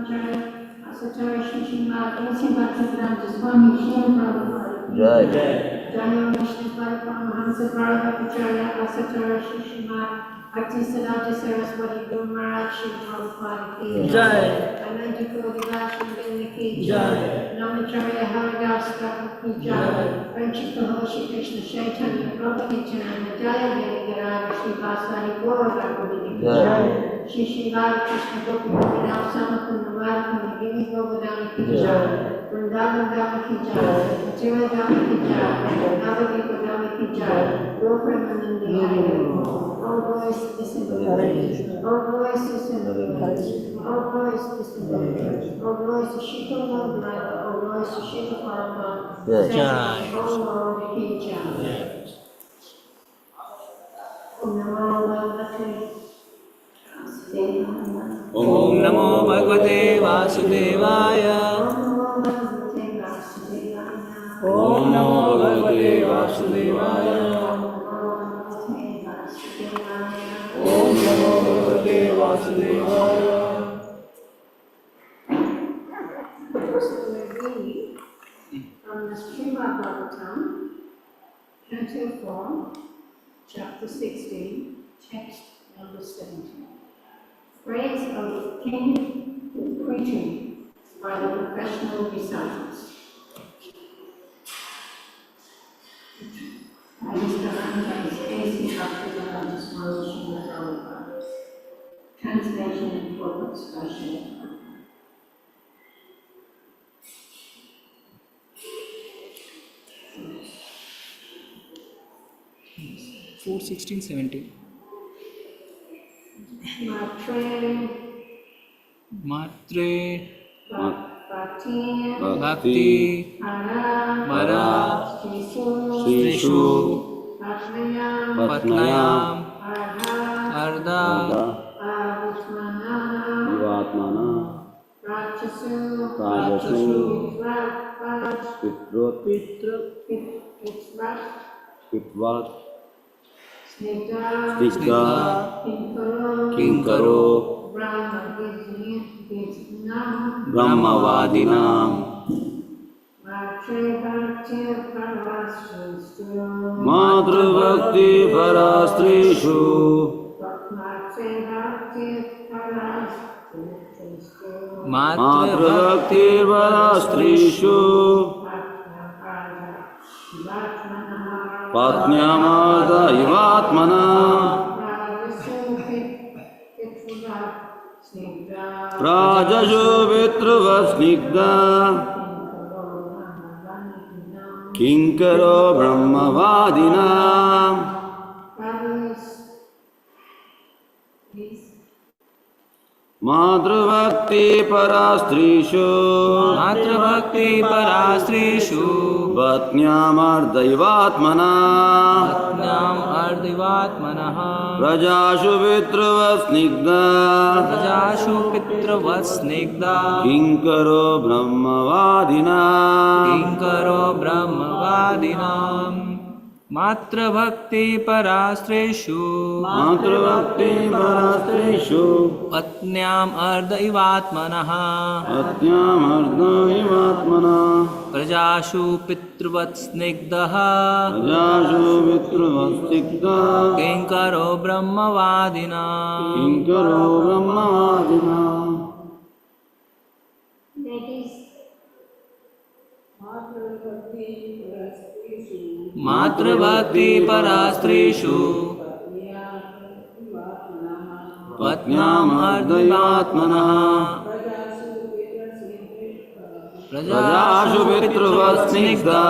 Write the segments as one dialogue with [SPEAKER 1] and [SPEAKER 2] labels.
[SPEAKER 1] Acharya Srimad Bhaktivedanta Swami Srila Prabhupada. Jai. Jai Vishnu Paramahamsa Acharya Acharya Srimad Bhaktisiddhanta Saraswati Guru Maharaj Srila Prabhupada. Jai. Ananta Kodilasham Vinaki. Jai. Namacharya Haridas Thakur Jai. Friendship for Holy Krishna Chaitanya Prabhu Nityananda Jaya Devi Garada Sri Vasari Gaura Bhagavata. Jai. Shri Srila Krishna Gopi Govinda Samakunda Madhukunda Giri Govardhana Ki Jai. Vrindavan Dhamma Ki Jai. Acharya Dhamma Ki Jai. Navadvipa Dhamma Ki Jai. Gopramanandi all voice disembodied. All voice disembodied. All voice disembodied. All voice Shikha Lodhara. All voice Shikha Parama. Jai. All Lord Ki Jai. Om Namo Bhagavate Vasudevaya. Om Namo Bhagavate Vasudevaya. Om Namo Bhagavate Vasudevaya. So we're reading from the Srimad Bhagavatam, Canto 4, Chapter 16, Text number 17. Praise of King Pṛthu by the professional reciters. Translation and quotes by Srila.
[SPEAKER 2] 4:16:17. Matre Bhakti Mara Srishu Patnayam Ardha Vivatmana Rajasu Pitvat Snigdha Kinkaro Brahmavadinam Madhurabhakti parastrishu Madhurabhakti parastrishu Patnyamada ivatmana Prajashu Vitruva Snigdha Kinkaro Brahmavadina Madhurabhakti parastrishu Patnyam ardaivatmana Prajashu Vitruva Snigdha Kinkaro Brahmavadina Matrabhakti parastreshu Patnyam ardaivatmanaha Prajashu pitruvat snigdaha Kinkaro brahmavadina Matrabhakti parastreshu Patnyam ardaivatmanaha Prajashu pitruvasnigdha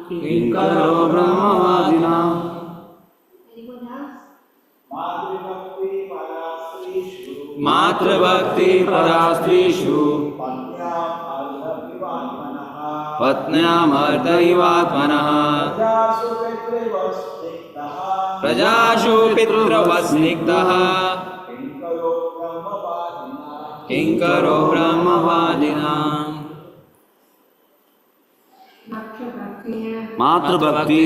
[SPEAKER 2] Kinkaro brahmavadina. Matrabhakti parastreshu Patnyam ardaivatmanaha Prajashu pitruvasnigdaha Kinkaro brahmavadina. Matrabhakti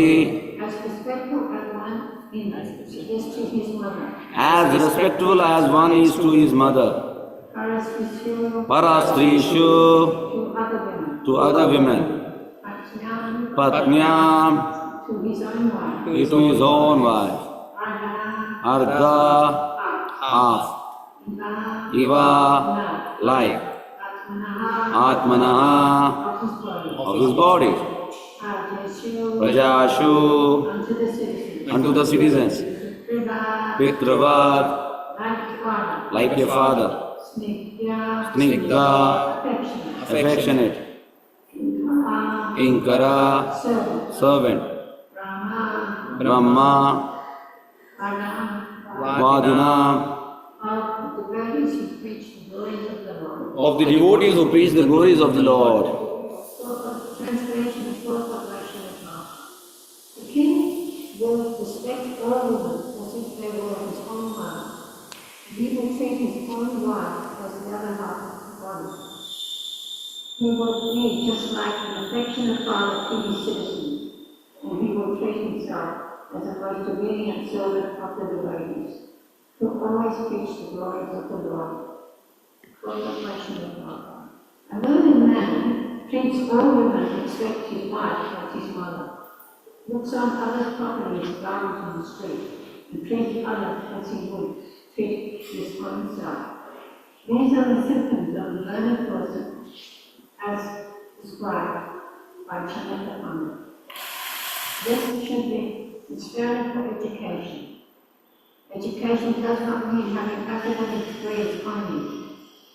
[SPEAKER 1] as respectful as one in is to his mother,
[SPEAKER 3] as respectful as one is to his mother. Parastrishu, to other women. Patnyam, to his own wife. Ardha, half. Iva, like. Atmanaha, of his body. Prajashu, unto the citizens. Pitravat, like your father. Snigdha, affectionate. Kinkara, servant. Brahma, Vadinam, of the devotees who preach the glories of the Lord.
[SPEAKER 1] Translation of fourth collection of law. The king will respect all women as if they were his own wife. He will treat his own wife as the other half of the body. He will be just like an affectionate father to his citizens, and he will treat himself as a most obedient servant of the devotees, who always preach the glories of the Lord. Fourth collection of law. A learned man treats all women except his wife like his mother, looks on others' property as garbage on the street, and treats others as he would treat his own self. These are the symptoms of a learned person as described by Kannada. This should be the spirit for education. Education does not mean having academic degrees only.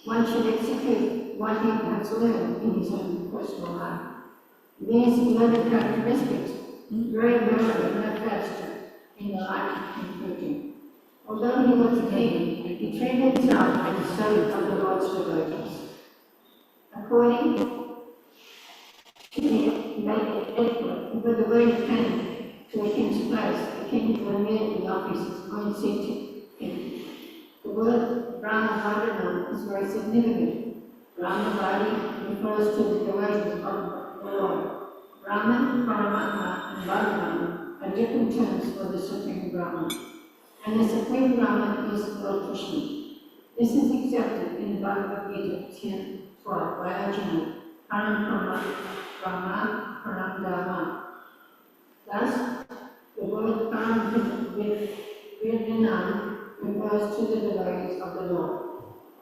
[SPEAKER 1] One should execute what he has learned in his own personal life. These learned characteristics very rarely manifest in the life of King Pṛthu. Although he was a king, he treated himself as a servant of the Lord's devotees. According to the etiquette, if a devotee came to a king's place, the king would immediately offer his own seat to him. The word Brahma is very significant. Brahmavadi refers to the devotees of the Lord. Brahman, Paramatma, and Bhagavan are different terms for the Supreme Brahman. And the Supreme Brahman is Lord Krishna. This is accepted in Bhagavad Gita 10:12 by Arjuna. Param Brahma, Param Dharma. Thus, the word Param Vidyanam refers to the devotees of the Lord.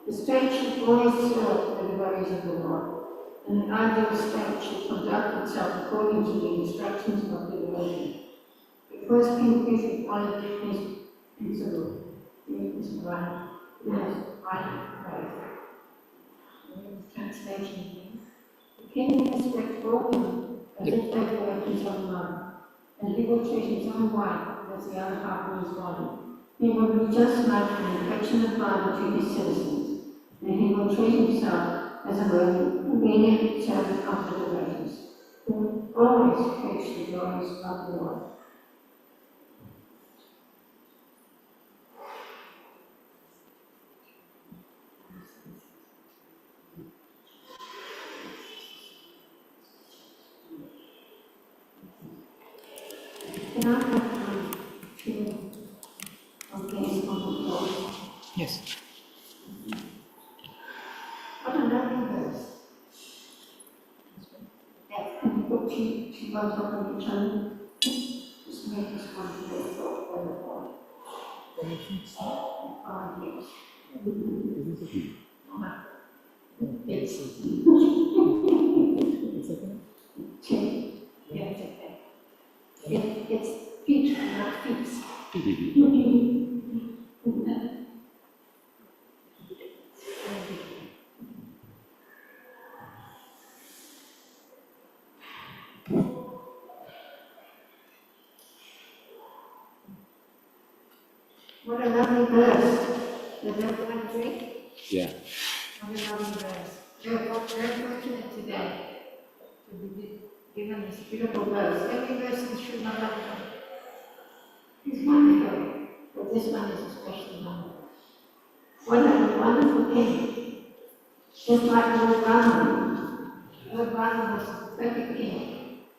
[SPEAKER 1] The state should always serve the devotees of the Lord, and the ideal state should conduct itself according to the instructions of the devotee. Because King Pṛthu followed his principle, he was right faith. Translation means, the king will respect all women as if they were his own mother, and he will treat his own wife as the other half of his body. He will be just like an affectionate father to his citizens, and he will treat himself as a obedient servant of the devotees, who always preach the glories of the Lord. Can I have two things on the floor?
[SPEAKER 2] Yes.
[SPEAKER 1] What a lovely verse. Yeah, can you put two words up on each other? Just make this one very short, very short. Yes. It's okay. Yeah, it's okay. It's feet, not feet. What a lovely verse. Does everyone agree?
[SPEAKER 3] Yeah.
[SPEAKER 1] What a lovely verse. Very fortunate today to be given this beautiful verse. Every verse in Srimad Bhagavatam is wonderful, but this one is especially wonderful. What a wonderful king. Just like Lord Brahma. Lord Brahma was a perfect king.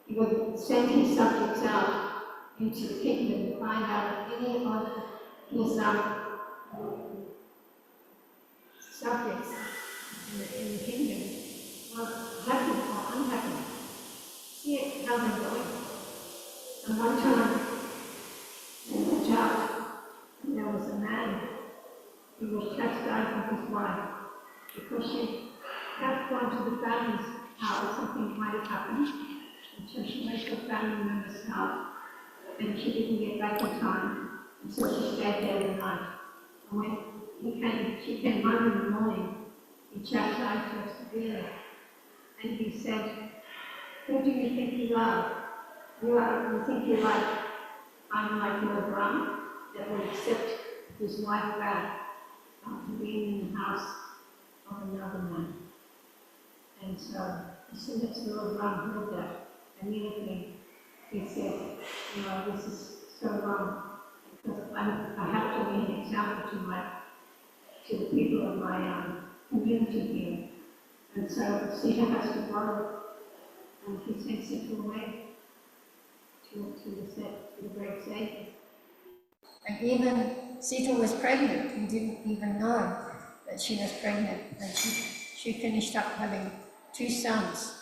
[SPEAKER 1] He would send his subjects out into the kingdom to find out if any of his subjects in the kingdom were happy or unhappy. See it, how they're going. And one time, in the church, there was a man who was chastising his wife because she had gone to the family's house, something might have happened, and so she went to a family member's house, and she didn't get back in time, and so she stayed there the night. And when she came home in the morning, he chastised her severely, and he said, "Who do you think you are? You think you're like, I'm like Lord Ram, that will accept his wife back after being in the house of another man." And so, as soon as Lord Ram heard that, immediately he said, this is so wrong, because I have to be an example to the people of my community here. And so Sita has to go, and he sends Sita away to the great Savior. And even Sita was pregnant, he didn't even know that she was pregnant, and she finished up having 2 sons.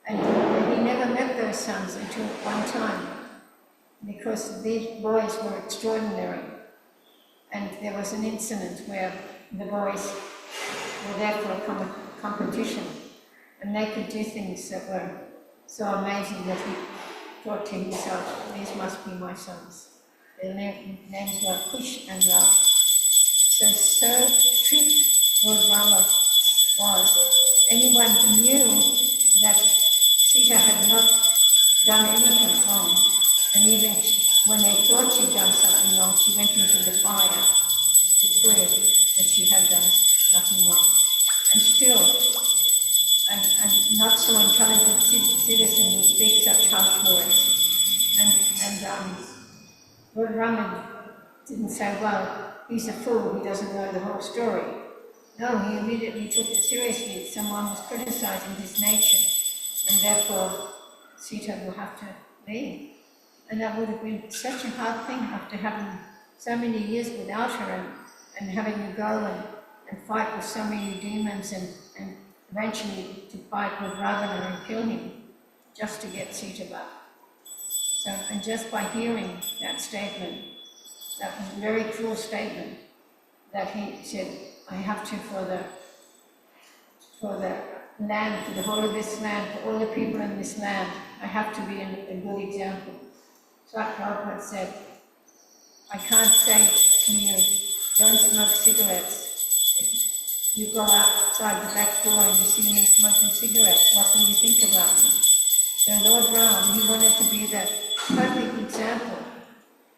[SPEAKER 1] And he never met those sons until one time, because these boys were extraordinary. And there was an incident where the boys were there for a competition, and they could do things that were so amazing that he thought to himself, these must be my sons. Their names were Kush and Ra. So strict Lord Rama was. Anyone who knew that Sita had not done anything wrong, and even when they thought she'd done something wrong, she went into the fire to prove that she had done nothing wrong. And still, and not so intelligent citizen would speak such harsh words. And Lord Rama didn't say, well, he's a fool, he doesn't know the whole story. No, he immediately took it seriously. Someone was criticizing his nature, and therefore Sita will have to leave. And that would have been such a hard thing after having so many years without her, and having to go and fight with so many demons, and eventually to fight with Ravana and kill him, just to get Sita back. So, and just by hearing that statement, that was a very cruel statement, that he said, I have to, for the land, for the whole of this land, for all the people in this land, I have to be a good example. So Prabhupada said, I can't say to you, don't smoke cigarettes. If you go outside the back door and you see me smoking cigarettes, what will you think about me? So Lord Ram, he wanted to be the perfect example.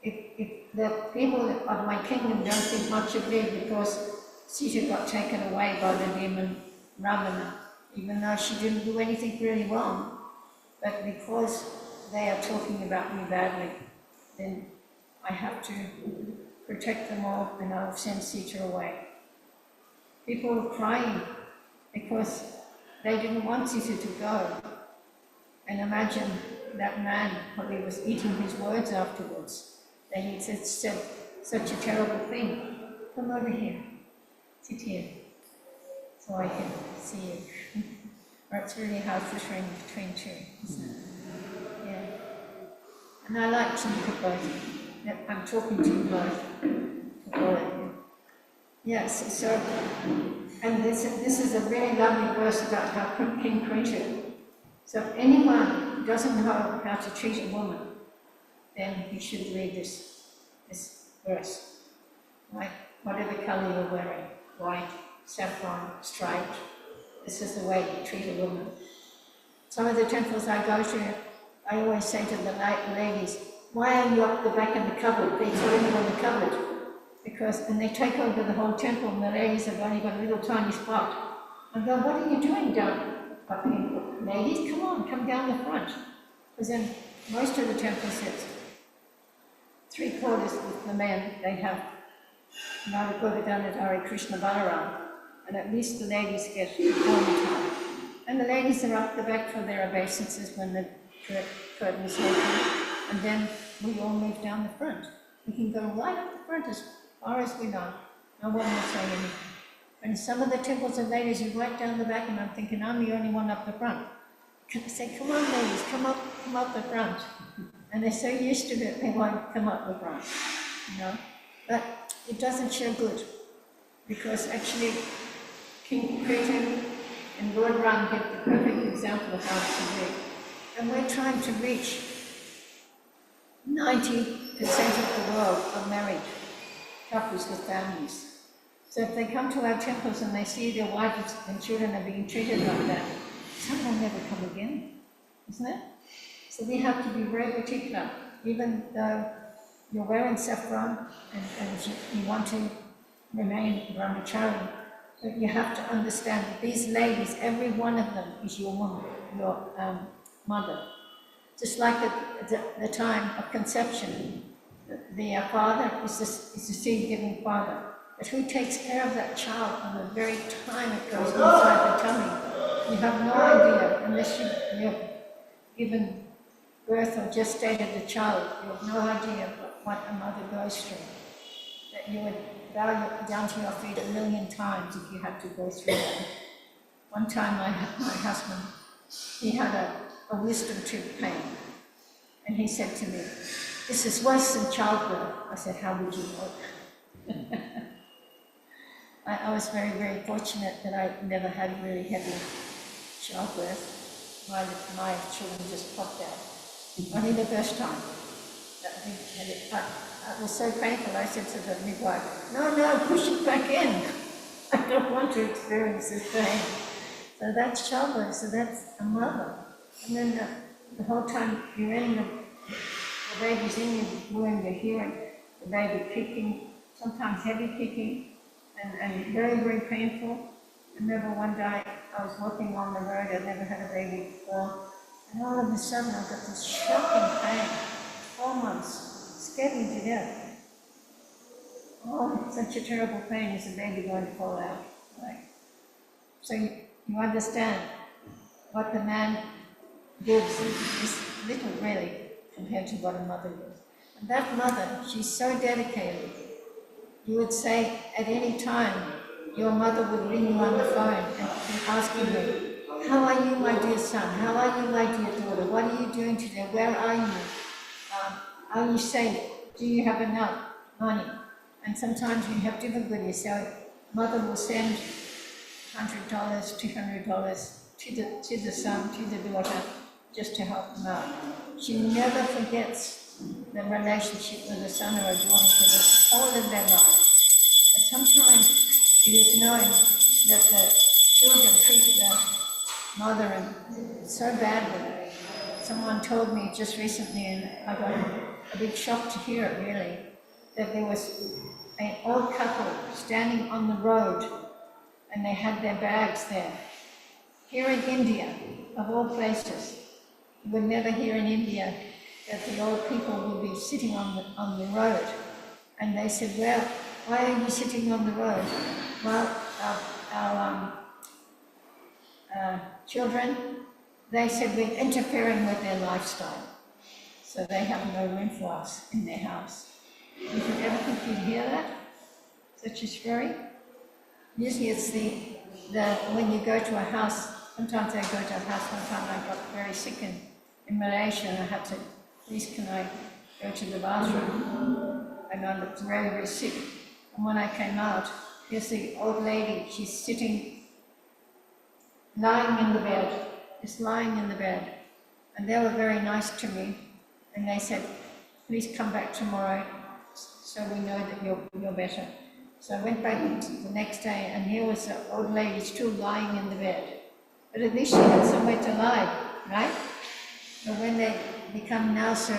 [SPEAKER 1] If the people of my kingdom don't think much of me because Sita got taken away by the demon Ravana, even though she didn't do anything really wrong, but because they are talking about me badly, then I have to protect them all, and I'll send Sita away. People were crying because they didn't want Sita to go. And imagine that man probably was eating his words afterwards, that he said such a terrible thing. Come over here, sit here, so I can see you. Or it's really hard filtering between two. Yeah. And I like to look at both. I'm talking to you both, to all of you. Yes, so, and this is a very lovely verse about how King Pṛthu. So if anyone who doesn't know how to treat a woman, then he should read this verse. Right? Whatever color you're wearing, white, saffron, striped, this is the way you treat a woman. Some of the temples I go to, I always say to the ladies, why are you up the back in the cupboard? They throw you on the cupboard. And they take over the whole temple, and the ladies have only got a little tiny spot. I go, what are you doing down up here? Ladies, come on, come down the front. Because in most of the temples, it's 3/4 with the men. They have Mudabettu, Krishna, Balaram, and at least the ladies get one time. And the ladies are up the back for their obeisances when the curtain is open. And then we all move down the front. We can go right up the front as far as we know. No one will say anything. And some of the temples and ladies are right down the back, and I'm thinking I'm the only one up the front. I say, come on ladies, come up the front. And they're so used to it, they won't come up the front, you know. But it doesn't show good, because actually King Pṛthu and Lord Ram give the perfect example of how it should be. And we're trying to reach 90% of the world are married couples with families. So if they come to our temples and they see their wives and children are being treated like that, some will never come again, isn't it? So we have to be very particular, even though you're wearing saffron and you want to remain brahmachari, but you have to understand that these ladies, every one of them is your woman, your mother. Just like at the time of conception, the father is the seed-giving father. But who takes care of that child from the very time it goes inside the tummy? You have no idea, unless you've given birth or gestated the child. You have no idea what a mother goes through. That you would bow down to your feet 1,000,000 times if you had to go through that. One time my husband, he had a wisdom tooth pain. And he said to me, "This is worse than childbirth." I said, "How would you know?" I was very, very fortunate that I never had really heavy childbirth. My children just popped out. Only the first time. It was so painful, I said to the midwife, no, push it back in. I don't want to experience this pain. So that's childbirth, so that's a mother. And then the whole time you're in the baby's in your womb, you're hearing the baby kicking, sometimes heavy kicking, and very, very painful. I remember one day I was walking on the road, I'd never had a baby before, and all of a sudden I got this shocking pain, 4 months, scared me to death. Oh, such a terrible pain, is the baby going to fall out? Right? So you understand what the man gives is little really compared to what a mother gives. And that mother, she's so dedicated. You would say at any time, your mother would ring you on the phone and be asking you, "How are you, my dear son? How are you, my dear daughter? What are you doing today? Where are you? Are you safe? Do you have enough money?" And sometimes you have difficulty, so mother will send $100, $200 to the son, to the daughter, just to help them out. She never forgets the relationship with a son or a daughter for the whole of their life. But sometimes it is known that the children treat their mother so badly. Someone told me just recently, and I got a big shock to hear it really, that there was an old couple standing on the road and they had their bags there. Here in India, of all places, you would never hear in India that the old people would be sitting on the road. And they said, "Well, why are you sitting on the road?" "Well, our children," they said, "we're interfering with their lifestyle. So they have no room for us in their house." You could ever think you'd hear that? Such a story? Usually it's when you go to a house, sometimes I go to a house. One time I got very sick in Malaysia and I had to, "Please can I go to the bathroom?" And I looked very, very sick. And when I came out, here's the old lady, she's sitting, lying in the bed, just lying in the bed. And they were very nice to me. And they said, "Please come back tomorrow so we know that you're better." So I went back the next day and here was the old lady still lying in the bed. But at least she had somewhere to lie, right? But when they become now so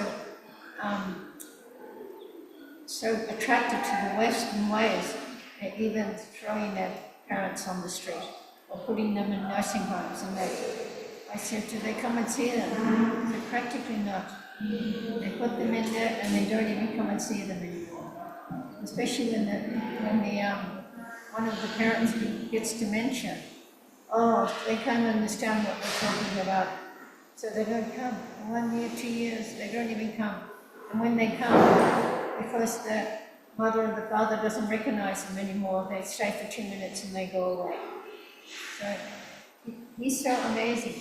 [SPEAKER 1] attracted to the Western ways, they're even throwing their parents on the street or putting them in nursing homes. And I said, "Do they come and see them?" They said, "Practically not. They put them in there and they don't even come and see them anymore." Especially when one of the parents gets dementia. Oh, they can't understand what we're talking about. So they don't come. 1 year, 2 years, they don't even come. And when they come, because mother and the father doesn't recognize them anymore. They stay for 2 minutes and they go away. So he's so amazing.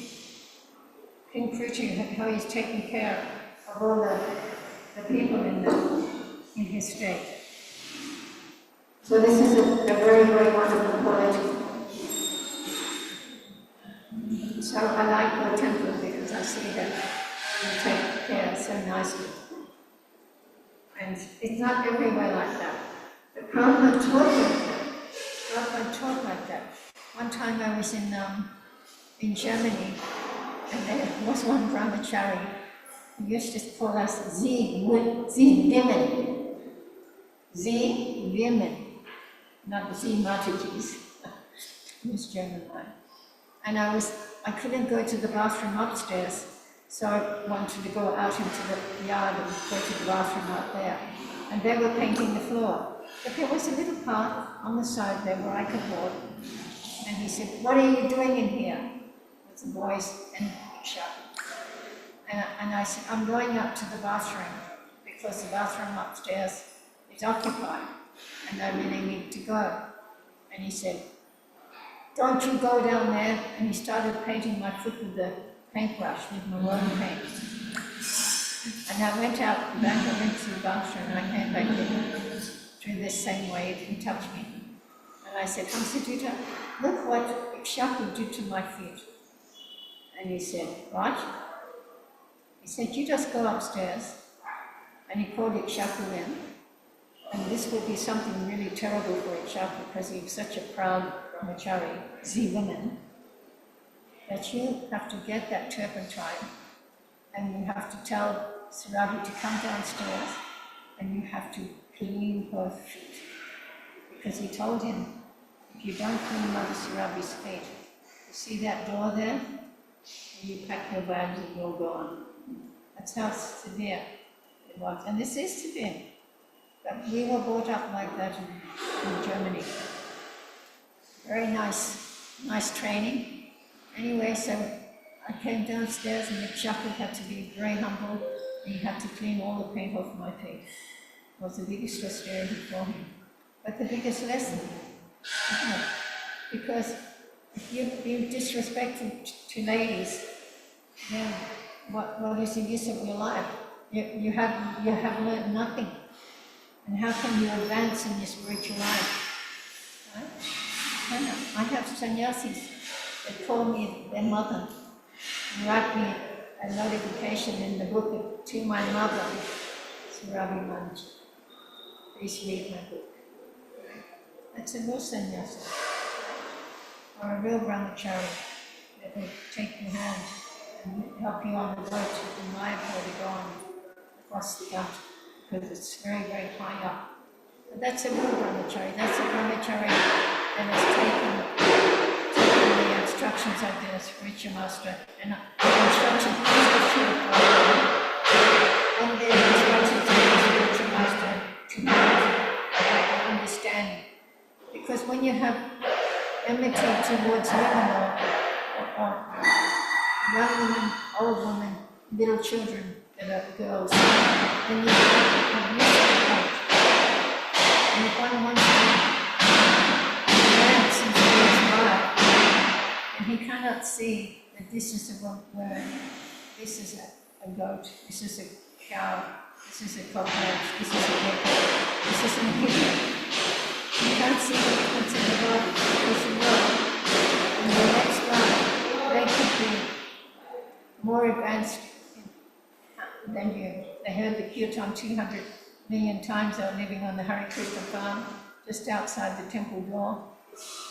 [SPEAKER 1] King Pṛthu, how he's taking care of all the people in his state. So this is a very, very wonderful quality. So I like your temple because I see that you take care so nicely. And it's not everywhere like that. But Prabhupada taught like that. One time I was in Germany, and there was one brahmachari who used to call us Sie women. Sie women. Not Sie Mataji's. It was German line. And I couldn't go to the bathroom upstairs, so I wanted to go out into the yard and go to the bathroom out there. And they were painting the floor. But there was a little path on the side there where I could walk. And he said, "What are you doing in here?" With the boys and shut. And I said, "I'm going up to the bathroom because the bathroom upstairs is occupied and I really need to go." And he said, "Don't you go down there." And he started painting my foot with the paintbrush, with maroon paint. And I went out the back, I went to the bathroom, and I came back in through this same way. He touched me. And I said, "Hamsadutta, look what Ikshaku did to my feet." And he said, "What?" He said, "You just go upstairs." And he called Ikshaku in. And this would be something really terrible for Ikshaku because he was such a proud brahmachari, Z woman, that you have to get that turpentine and you have to tell Surabhi to come downstairs and you have to clean her feet. Because he told him, if you don't clean Mother Surabhi's feet, you see that door there? And you pack your bags and you're gone. That's how severe it was. And this is severe. But we were brought up like that in Germany. Very nice training. Anyway, so I came downstairs and Ikshaku had to be very humble. He had to clean all the paint off my face. It was the biggest austerity for him. But the biggest lesson, isn't it? Because if you're disrespectful to ladies, then what is the use of your life? You have learned nothing. And how can you advance in your spiritual life? Right? I have sannyasis that call me their mother and write me a notification in the book to my mother, Surabhi Manj. Please read my book. That's a real sannyasi, or a real brahmachari that will take your hand and help you on the road to Mayapur to go on across the Ghat, because it's very, very high up. But that's a real brahmachari. That's a brahmachari that has taken the instructions of the spiritual master and the instructions of the instructions of the spiritual master to have understanding. Because when you have enmity towards women or young women, old women, little children that are girls, then you have misconduct. And if one wants to advance into his life, and he cannot see that this is a woman, this is a goat, this is a cow, this is a cockroach, this is a gecko, this is an echidna. You can't see the difference in the body because you know in the next life they could be more advanced than you. They heard the kirtan 200 million times. They were living on the Hare Krishna farm just outside the temple door,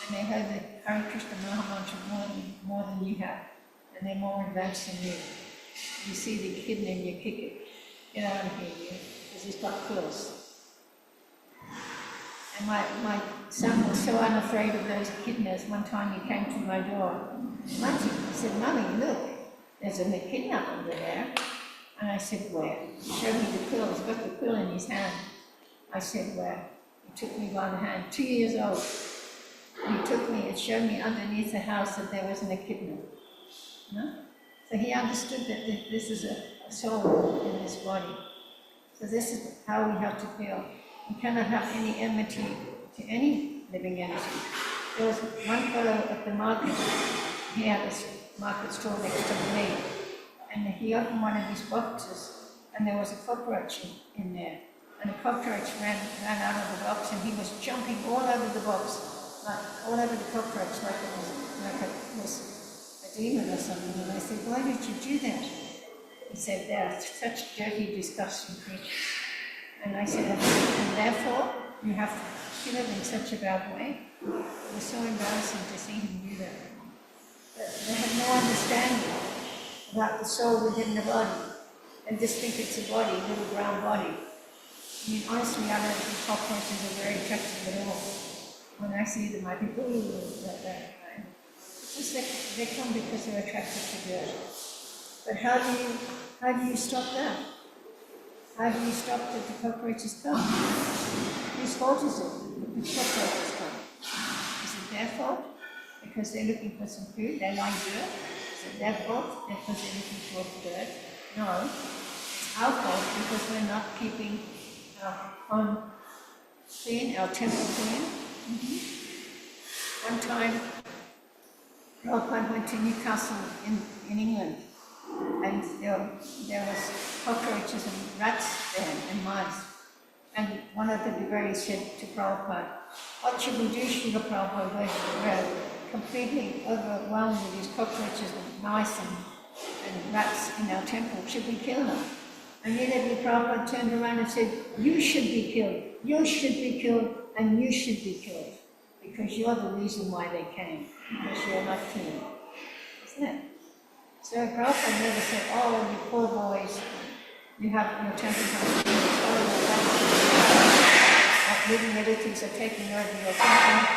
[SPEAKER 1] and they heard the Hare Krishna Mahamantra more than you have, and they're more advanced than you. You see the echidna and you kick it. Get out of here, you, because he's got quills. And my son was so unafraid of those echidnas. One time he came to my door. He said, "Mummy, look, there's an echidna under there." And I said, "Where?" He showed me the quill. He's got the quill in his hand. I said, "Where?" He took me by the hand, 2 years old. And he took me and showed me underneath the house that there was an echidna. No? So he understood that this is a soul in this body. So this is how we have to feel. You cannot have any enmity to any living entity. There was one fellow at the market, he had a market store next to me, and he opened one of his boxes, and there was a cockroach in there. And the cockroach ran out of the box, and he was jumping all over the box, like all over the cockroach, like it was a demon or something. And I said, why did you do that? He said, they're such dirty, disgusting creatures. And I said, and therefore, you have to kill it in such a bad way. It was so embarrassing to see him do that. But they have no understanding about the soul within the body. They just think it's a body, a little brown body. I mean, honestly, I don't think cockroaches are very attractive at all. When I see them, I think, ooh, like that. Right? It's just that they come because they're attracted to dirt. But how do you stop that? How do you stop that the cockroaches come? Whose fault is it that the cockroaches come? Is it their fault? Because they're looking for some food, they like dirt? Is it their fault because they're looking for dirt? No, it's our fault because we're not keeping our home clean, our temple clean. One time, Prabhupada went to Newcastle in England, and there was cockroaches and rats there and mice. And one of the devotees said to Prabhupada, what should we do, Srila Prabhupada? We're completely overwhelmed with these cockroaches and mice and rats in our temple. Should we kill them? And immediately Prabhupada turned around and said, you should be killed, you should be killed, and you should be killed. Because you're the reason why they came, because you're not clean. Isn't it? So Prabhupada never said, oh, you poor boys, you have your temple like living entities are taking over your temple.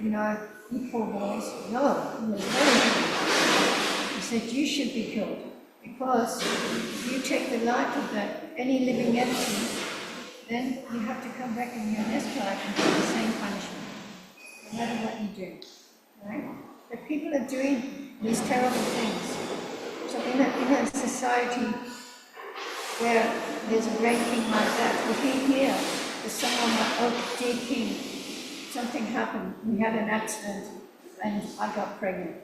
[SPEAKER 1] You know, you poor boys. No, he was very good. He said, you should be killed. Because if you take the life of any living entity, then you have to come back in your next life and get the same punishment, no matter what you do. Right? But people are doing these terrible things. So in a society where there's a great king like that, we hear there's someone like, oh, dear king, something happened, we had an accident, and I got pregnant.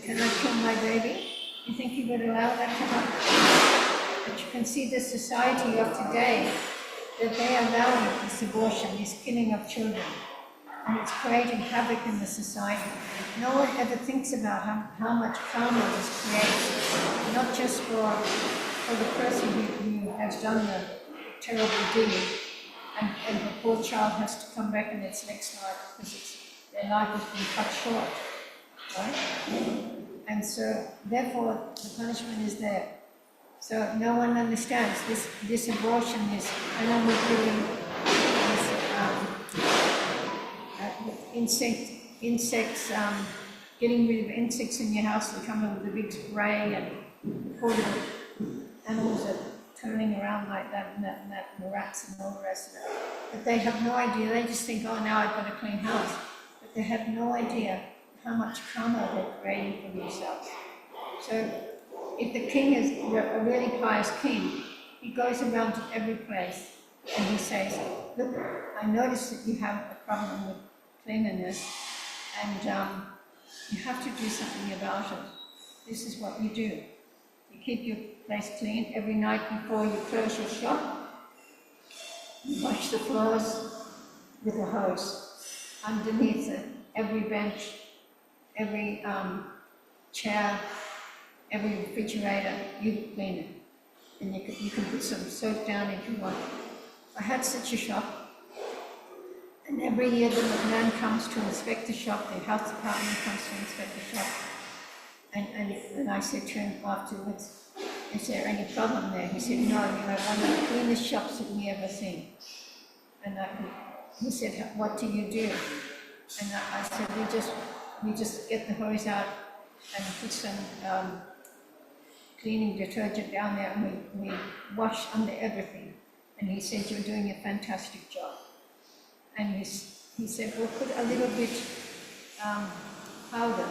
[SPEAKER 1] Can I kill my baby? You think you would allow that to happen? But you can see the society of today, that they are allowing this abortion, this killing of children, and it's creating havoc in the society. No one ever thinks about how much karma this creates, not just for the person who has done the terrible deed, and the poor child has to come back in its next life because their life has been cut short, right? And so, therefore, the punishment is there. So no one understands this abortion is only killing insects, getting rid of insects in your house. They come in with a big spray, and all the animals are turning around like that, and the rats and all the rest of it. But they have no idea. They just think, oh, now I've got a clean house. But they have no idea how much karma they're creating for themselves. So if the king is a really pious king, he goes around to every place and he says, look, I noticed that you have a problem with cleanliness, and you have to do something about it. This is what you do. You keep your place clean. Every night before you close your shop, you wash the floors with a hose. Underneath it, every bench, every chair, every refrigerator, you clean it. And you can put some soap down if you want. I had such a shop, and every year the man comes to inspect the shop, the health department comes to inspect the shop. And I said to him afterwards, is there any problem there? He said, no, you have one of the cleanest shops that we ever seen. And he said, what do you do? And I said, we just get the hose out and put some cleaning detergent down there, and we wash under everything. And he said, you're doing a fantastic job. And he said, well, put a little bit powder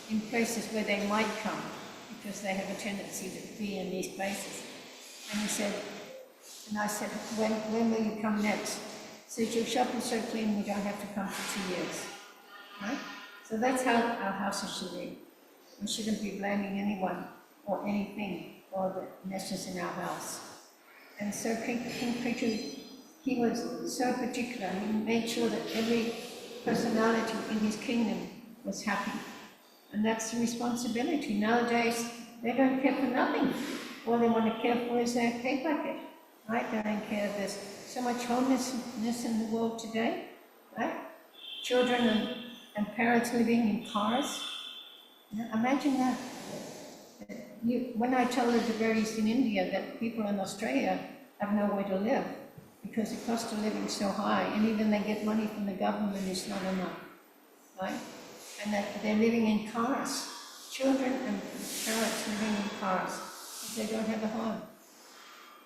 [SPEAKER 1] in places where they might come, because they have a tendency to be in these places. And he said, And I said, when will you come next? He said, your shop is so clean, we don't have to come for 2 years. Right? So that's how our houses should be. We shouldn't be blaming anyone or anything for the messes in our house. And so King Pṛthu, he was so particular. He made sure that every personality in his kingdom was happy. And that's the responsibility. Nowadays, they don't care for nothing. All they want to care for is their pay bucket, right? They don't care. There's so much homelessness in the world today, right? Children and parents living in cars. Now, imagine that. When I tell the devotees in India that people in Australia have nowhere to live because the cost of living is so high, and even they get money from the government, it's not enough, right? And that they're living in cars, children and parents living in cars, because they don't have a home.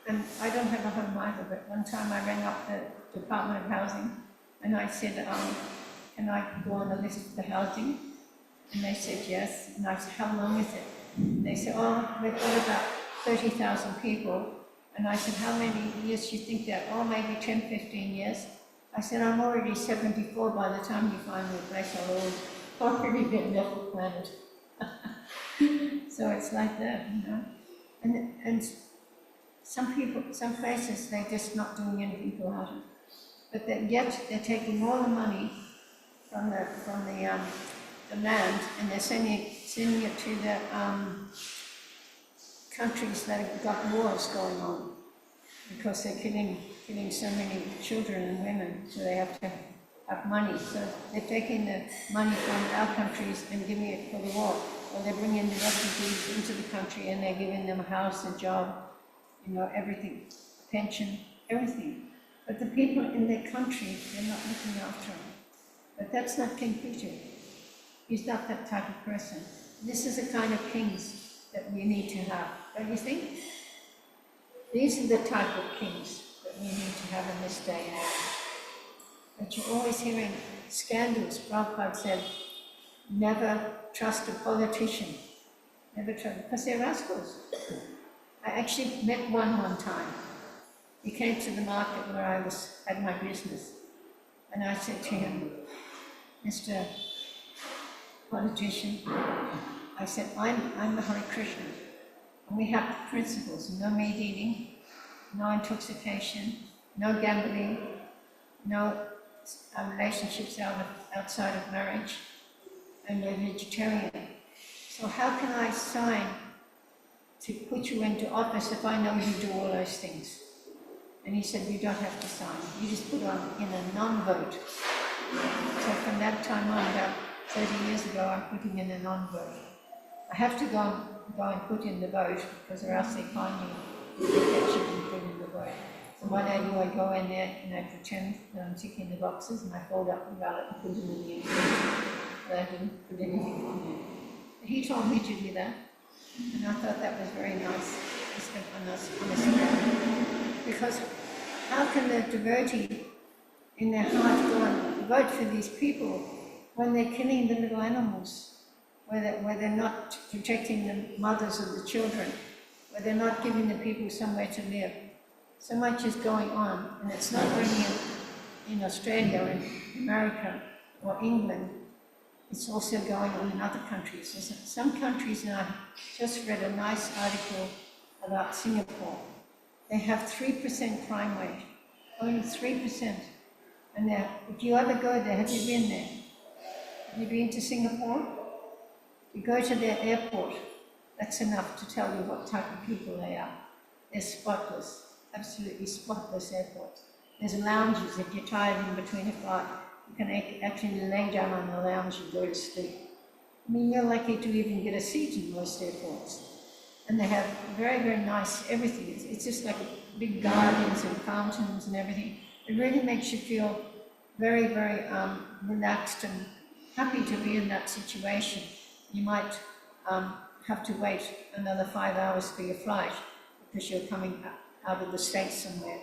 [SPEAKER 1] And I don't have a home either, but one time I rang up the Department of Housing and I said, can I go on the list of the housing? And they said yes. And I said, how long is it? And they said, oh, we've got about 30,000 people. And I said, how many years do you think that? Oh, maybe 10, 15 years. I said, I'm already 74. By the time you find me a place, I'll already been left the planet. So it's like that, you know. And some people, some places, they're just not doing anything about it. But yet they're taking all the money from the land and they're sending it to the countries that have got wars going on because they're killing so many children and women, so they have to have money. So they're taking the money from our countries and giving it for the war. Or they're bringing the refugees into the country and they're giving them a house, a job, you know, everything, pension, everything. But the people in their country, they're not looking after them. But that's not King Pṛthu. He's not that type of person. This is the kind of kings that we need to have, don't you think? These are the type of kings that we need to have in this day and age. But you're always hearing scandals. Prabhupada said, never trust a politician. Never trust, because they're rascals. I actually met one time. He came to the market where I had my business. And I said to him, Mr. Politician, I said, I'm the Hare Krishna. And we have principles, no meat eating, no intoxication, no gambling, no relationships outside of marriage, and we're vegetarian. So how can I sign to put you into office if I know you do all those things? And he said, you don't have to sign. You just put on in a non-vote. So from that time on, about 30 years ago, I'm putting in a non-vote. I have to go and put in the vote because or else they find you that you didn't put in the vote. So what I do, I go in there and I pretend that I'm ticking the boxes and I fold up the ballot and put it in the envelope. But I didn't put anything on there. But he told me to do that, and I thought that was very nice. Because how can the devotee in their heart go and vote for these people when they're killing the little animals, where they're not protecting the mothers of the children, where they're not giving the people somewhere to live? So much is going on, and it's not only in Australia or in America or England, it's also going on in other countries. Some countries, and I just read a nice article about Singapore. They have 3% crime rate, only 3%. And if you ever go there, have you been there? Have you been to Singapore? You go to their airport, that's enough to tell you what type of people they are. They're spotless, absolutely spotless airport. There's lounges. If you're tired in between a flight, you can actually lay down on the lounge and go to sleep. I mean, you're lucky to even get a seat in most airports. And they have very, very nice everything. It's just like big gardens and fountains and everything. It really makes you feel very, very relaxed and happy to be in that situation. You might have to wait another 5 hours for your flight because you're coming out of the States somewhere.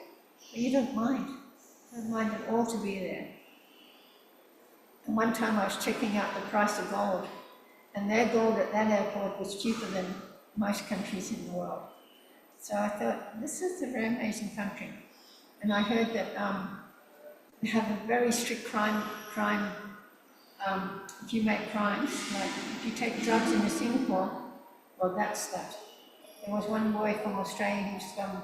[SPEAKER 1] But you don't mind. You don't mind at all to be there. And one time I was checking out the price of gold, and their gold at that airport was cheaper than most countries in the world. So I thought, this is a very amazing country. And I heard that they have a very strict crime, if you make crimes, like if you take drugs in Singapore, well, that's that. There was one boy from Australia, he was from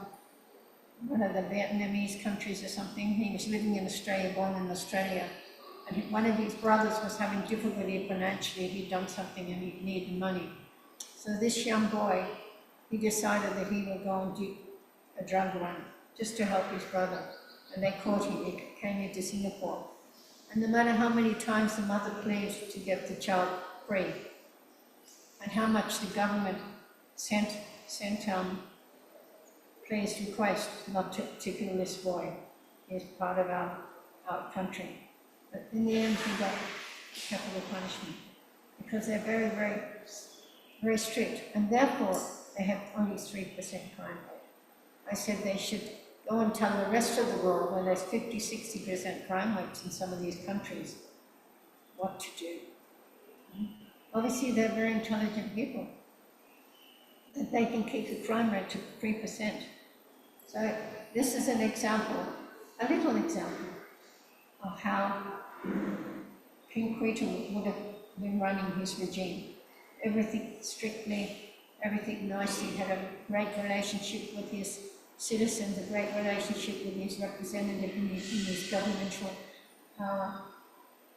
[SPEAKER 1] one of the Vietnamese countries or something. He was living in Australia, born in Australia. And one of his brothers was having difficulty financially. He'd done something and he needed money. So this young boy, he decided that he would go and do a drug run just to help his brother. And they caught him. He came into Singapore. And no matter how many times the mother pleaded to get the child free, and how much the government sent please request not to kill this boy. He is part of our country. But in the end, he got capital punishment because they're very, very, very strict, and therefore they have only 3% crime rate. I said they should go and tell the rest of the world where there's 50-60% crime rates in some of these countries what to do. Obviously, they're very intelligent people. That they can keep the crime rate to 3%. So this is an example, a little example, of how King Pṛthu would have been running his regime. Everything strictly, everything nice. He had a great relationship with his citizens, a great relationship with his representative in his governmental power.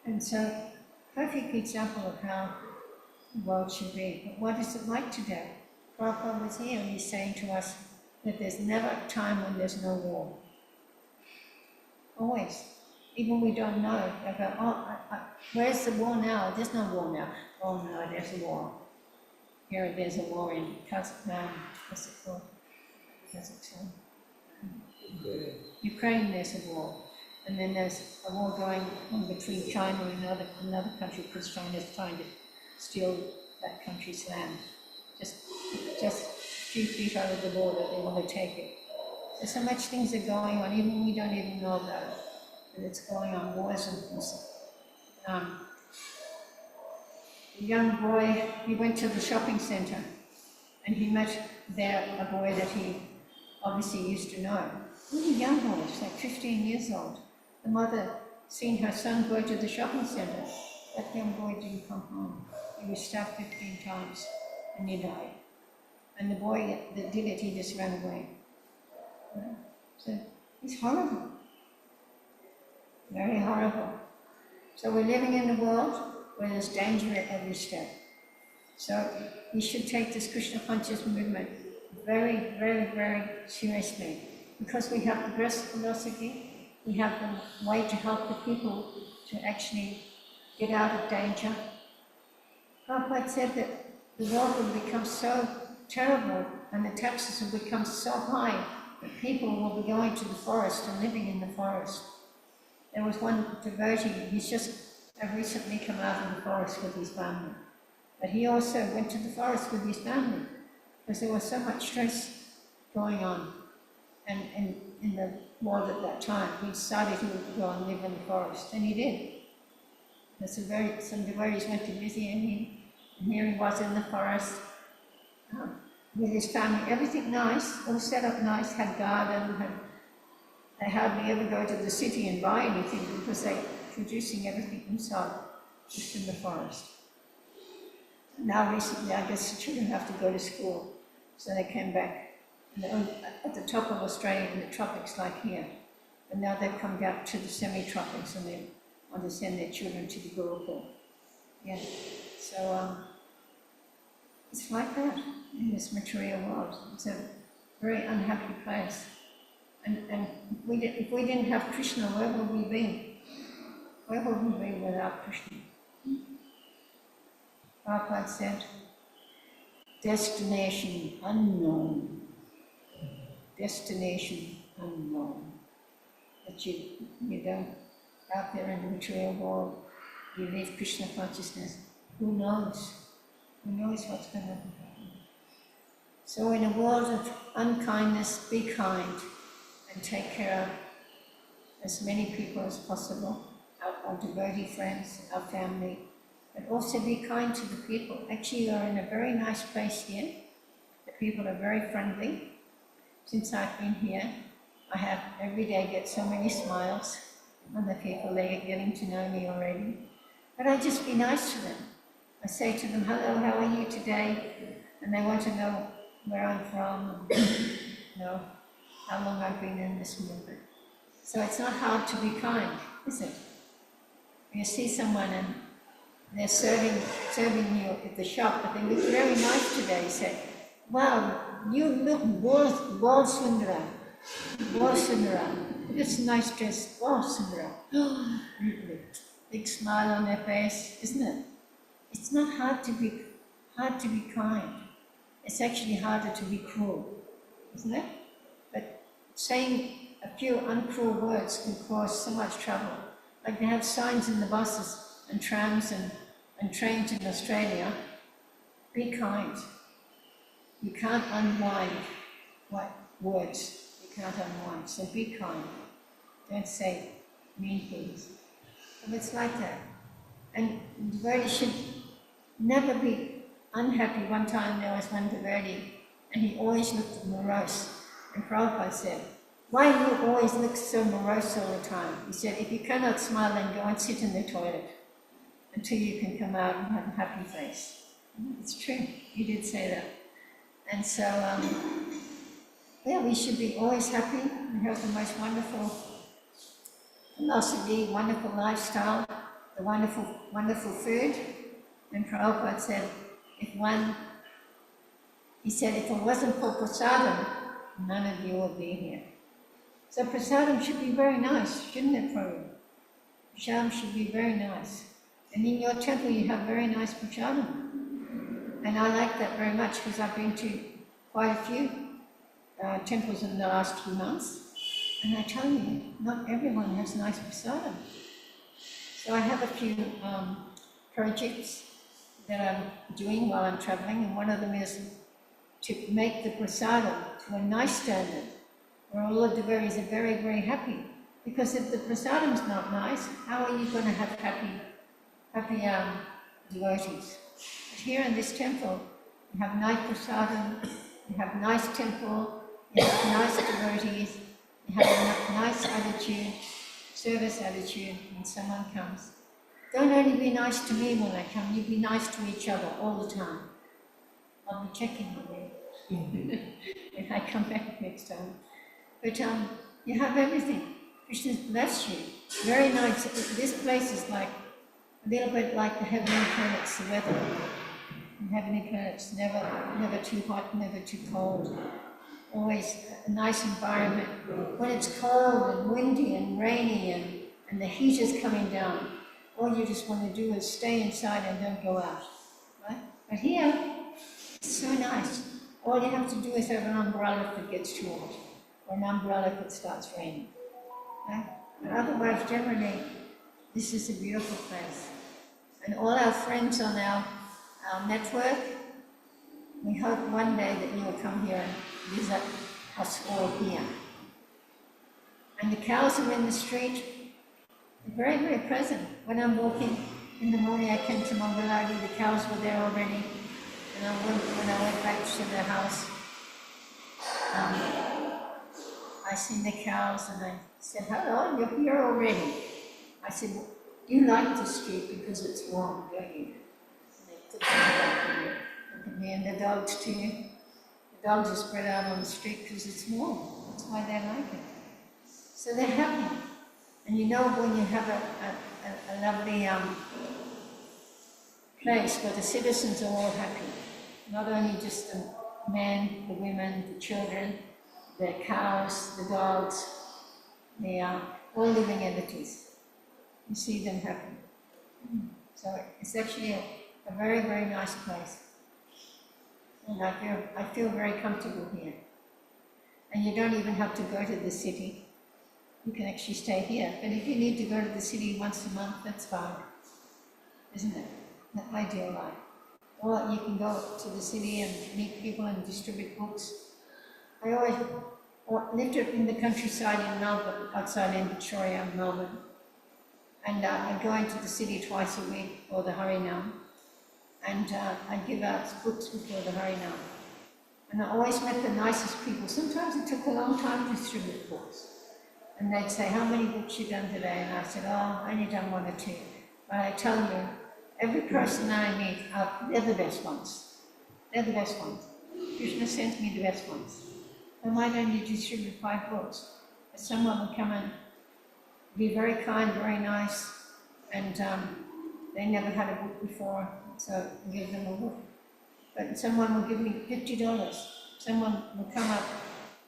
[SPEAKER 1] And so, perfect example of how the world should be. But what is it like today? Prabhupada was here and he's saying to us that there's never a time when there's no war. Always. Even we don't know. They go, where's the war now? There's no war now. Oh no, there's a war. Here there's a war in Kazakhstan. What's it called? Kazakhstan. Ukraine, there's a war. And then there's a war going on between China and another country because China's trying to steal that country's land. Just a few feet over the border, they want to take it. There's so much things are going on, even we don't even know about it. But it's going on, wars and stuff. The young boy, he went to the shopping centre and he met there a boy that he obviously used to know. Really young boy, like 15 years old. The mother seen her son go to the shopping centre. That young boy didn't come home. He was stabbed 15 times and he died. And the boy that did it, he just ran away. So it's horrible. Very horrible. So we're living in a world where there's danger at every step. So we should take this Krishna conscious movement very, very, very seriously. Because we have the best philosophy, we have the way to help the people to actually get out of danger. Prabhupada said that the world will become so terrible and the taxes will become so high that people will be going to the forest and living in the forest. There was one devotee, he's just recently come out of the forest with his family. But he also went to the forest with his family because there was so much stress going on. And in the world at that time, he decided he would go and live in the forest, and he did. There's some devotees went to visit him, and here he was in the forest with his family. Everything nice, all set up nice, had garden, they hardly ever go to the city and buy anything because they're producing everything inside, just in the forest. Now recently, I guess the children have to go to school, so they came back. And at the top of Australia in the tropics like here. And now they've come down to the semi-tropics and they want to send their children to the Gurukul. Yeah. So it's like that in this material world. It's a very unhappy place. And if we didn't have Krishna, where would we be? Where would we be without Krishna? Prabhupada said, destination unknown. Destination unknown. That you don't, out there in the material world, you live Krishna consciousness. Who knows? Who knows what's going to happen? So in a world of unkindness, be kind and take care of as many people as possible, our devotee friends, our family, but also be kind to the people. Actually, you are in a very nice place here. The people are very friendly. since I've been here, I have every day get so many smiles on the people. They're getting to know me already. But I just be nice to them. I say to them, hello, how are you today? And they want to know where I'm from, how long I've been in this movement. So it's not hard to be kind, is it? You see someone and they're serving you at the shop, but they look very nice today. You say, wow, you look ball sundara. It's a nice dress, ball sundara. Big smile on their face, isn't it? It's not hard to be kind. It's actually harder to be cruel, isn't it? But saying a few uncruel words can cause so much trouble. Like they have signs in the buses and trams and trains in Australia, be kind. You can't unwind what words. You can't unwind, so be kind. Don't say mean things. And it's like that. And devotee should never be unhappy. One time there was one devotee, and he always looked morose. And Prabhupada said, why do you always look so morose all the time? He said, if you cannot smile, then go and sit in the toilet until you can come out and have a happy face. It's true, he did say that. And so, we should be always happy and have the most wonderful philosophy, wonderful lifestyle, the wonderful food. And Prabhupada said, if it wasn't for prasadam, none of you would be here. So prasadam should be very nice, shouldn't it, Prabhu? Prasadam should be very nice. And in your temple you have very nice prasadam. And I like that very much because I've been to quite a few temples in the last few months. And I tell you, not everyone has nice prasadam. So I have a few projects that I'm doing while I'm traveling, and one of them is to make the prasadam to a nice standard, where all the devotees are very, very happy. Because if the prasadam's not nice, how are you going to have happy devotees? But here in this temple, you have nice prasadam, you have nice temple, you have nice devotees, you have a nice attitude, service attitude when someone comes. Don't only be nice to me when I come, you be nice to each other all the time. I'll be checking on you if I come back next time. But you have everything. Krishna's blessed you. Very nice. This place is like a little bit like the heavenly planets, the weather. The heavenly planets, never too hot, never too cold. Always a nice environment. When it's cold and windy and rainy and the heat is coming down, all you just want to do is stay inside and don't go out. Right? But here, it's so nice. All you have to do is have an umbrella if it gets too hot, or an umbrella if it starts raining. Right? But otherwise, generally, this is a beautiful place. And all our friends on our network, we hope one day that you will come here and visit us all here. And the cows are in the street. They're very, very present. When I'm walking in the morning, I came to Mangalore, the cows were there already. And when I went back to the house, I seen the cows and I said, hello, you're here already. I said, well, you like the street because it's warm, don't you? And they put their look at me and the dogs too. The dogs are spread out on the street because it's warm. That's why they like it. So they're happy. And you know when you have a lovely place where the citizens are all happy, not only just the men, the women, the children, the cows, the dogs, they are all living entities. You see them happy. So it's actually a very, very nice place. And I feel very comfortable here. And you don't even have to go to the city. You can actually stay here. But if you need to go to the city once a month, that's fine. Isn't it? The ideal life. Or you can go to the city and meet people and distribute books. I always lived in the countryside in Melbourne, outside in Victoria, Melbourne. And I'd go into the city twice a week for the Harinam. And I'd give out books before the Harinam. And I always met the nicest people. Sometimes it took a long time to distribute books. And they'd say, how many books you done today? And I said, oh, I only done 1 or 2. But I tell you, every person I meet, they're the best ones. They're the best ones. Krishna sends me the best ones. And why don't you distribute 5 books? But someone will come and be very kind, very nice, and they never had a book before, so give them a book. But someone will give me $50. Someone will come up,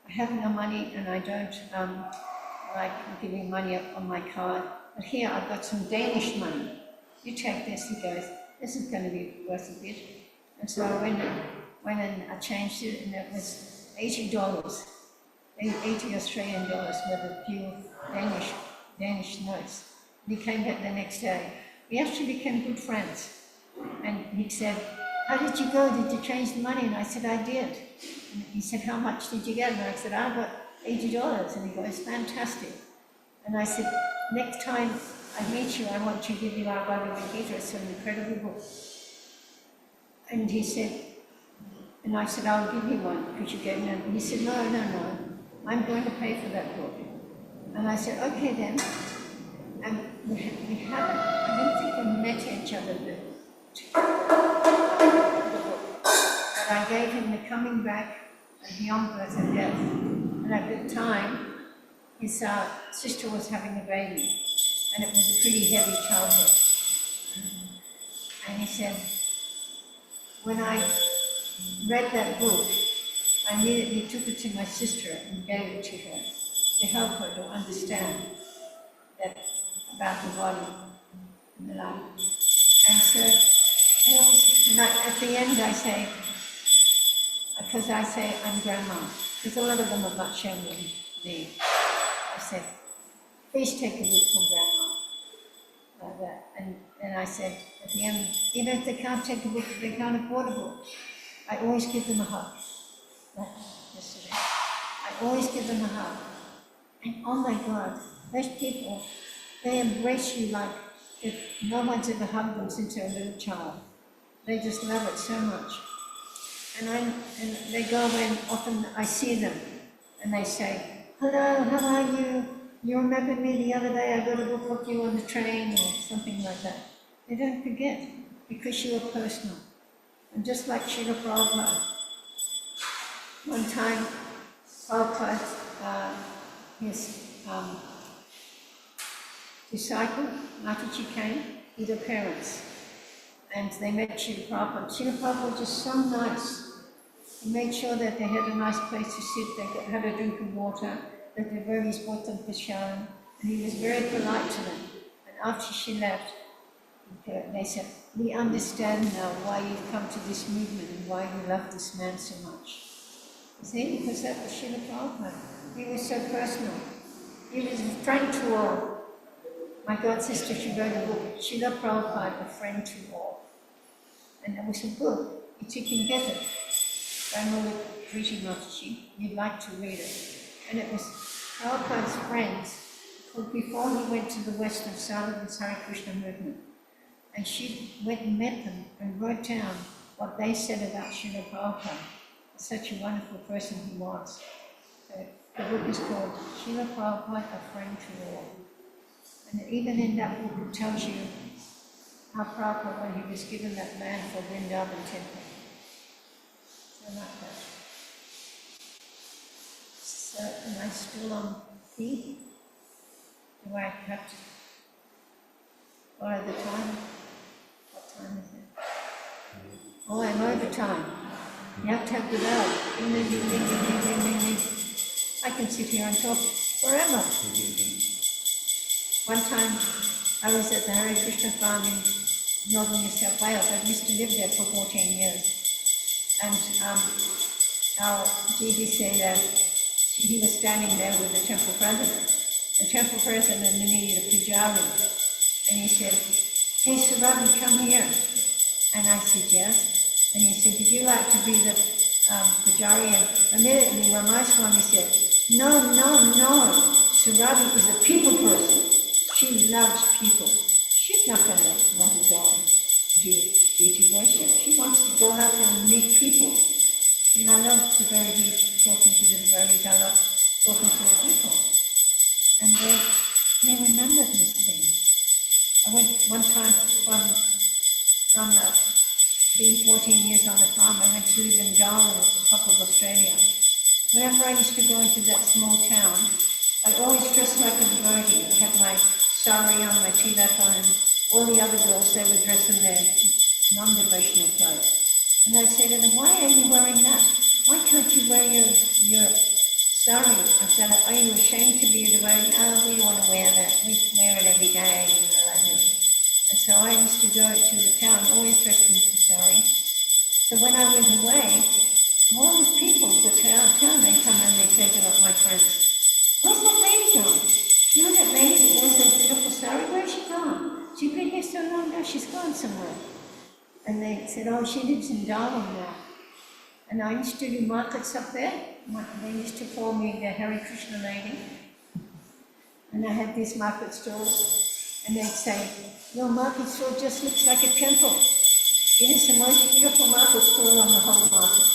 [SPEAKER 1] I have no money and I don't like giving money up on my card, but here I've got some Danish money. You take this, he goes, this is going to be worth a bit. And so I went and I changed it, and it was $80, 80 Australian dollars with a few Danish notes. And he came back the next day. We actually became good friends. And he said, how did you go? Did you change the money? And I said, I did. And he said, how much did you get? And I said, I got $80. And he goes, fantastic. And I said, next time I meet you, I want to give you our Bhagavad Gita. It's an incredible book. And he said, and I said, I'll give you one, because you gave me one. And he said, no, I'm going to pay for that book. And I said, okay then. And we haven't, I don't think we met each other, the book. But I gave him The Coming Back and Beyond Birth and Death. And at the time, his sister was having a baby, and it was a pretty heavy childhood. And he said, when I read that book, I immediately took it to my sister and gave it to her to help her to understand that about the body and the life. And so, at the end I say, because I say I'm grandma, because a lot of them have not shown me. I said, please take a book from grandma. Like that. And I said, at the end, even if they can't take a book, if they can't afford a book, I always give them a hug. Like yesterday. I always give them a hug. And oh my God, those people, they embrace you like if no one's ever hugged them since they're a little child. They just love it so much. And they go and often I see them and they say, hello, how are you? You remember me the other day, I got a book of you on the train or something like that. They don't forget because you are personal. And just like Srila Prabhupada, one time Prabhupada, his disciple, Mataji came with her parents. And they met Srila Prabhupada. Srila Prabhupada was just so nice. He made sure that they had a nice place to sit, they had a drink of water, that the devotees brought them prashadam, and he was very polite to them. And after she left, they said, we understand now why you've come to this movement and why you love this man so much. You see, because that was Srila Prabhupada. He was so personal. He was a friend to all. My god sister, she wrote a book, Srila Prabhupada, A Friend to All. And it was a book, if you can get it, by Mudabettu Mataji, you'd like to read it. And it was Prabhupada's friends, before he went to the west of Srila's Hare Krishna movement. And she went and met them and wrote down what they said about Srila Prabhupada. Such a wonderful person he was. The book is called Srila Prabhupada, A Friend to All. And even in that book it tells you how Prabhupada, when he was given that land for Vrindavan temple. So like that. So, am I still on E? Do I have to follow the time? What time is it? Oh, I'm over time. You have to have the bell. Ding, ding, ding, ding, ding, ding, ding, ding. I can sit here and talk forever. One time, I was at the Hare Krishna farm in northern New South Wales. I used to live there for 14 years. And our GD said that he was standing there with the temple president. The temple president needed a pujari. And he said, hey, Surabhi, come here. And I said, yes. And he said, would you like to be the pujari? And immediately Ramaswami said, no. Surabhi is a people person. She loves people. She's not going to want to go and do duty worship. She wants to go out and meet people. And I love devotees, talking to the devotees, I love talking to the people. And they remembered this thing. I went one time from being 14 years on the farm, I went to Bengali, the top of Australia. Whenever I used to go into that small town, I always dressed like a devotee. I had my sari on, my tilak on, and all the other girls, they were dressed in their non-devotional clothes. And I'd say to them, why are you wearing that? Why can't you wear your sari? I said, are you ashamed to be a devotee? Oh, we don't want to wear that. We wear it every day, like this. And so I used to go to the town, always dressed in the sari. So when I went away, all the people, the town, they come and they say to my friends, where's that lady gone? You know that lady that wears that beautiful sari? Where's she gone? She's been here so long now, she's gone somewhere. And they said, oh, she lives in Darwin now. And I used to do markets up there. They used to call me the Hare Krishna lady. And I had these market stalls. And they'd say, your market stall just looks like a temple. It is the most beautiful market stall on the whole market.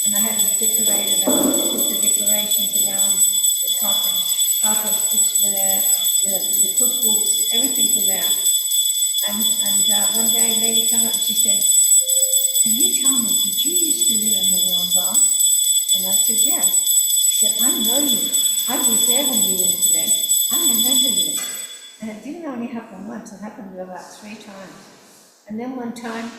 [SPEAKER 1] And I had it decorated. I put the decorations around the top and carpet books were there, the cookbooks, everything was there. And one day a lady came up and she said, can you tell me, did you used to live in the Wollongong? And I said, yeah. She said, I know you. I was there when you were there. I remember you. And it didn't only happen once, it happened about 3 times. And then one time,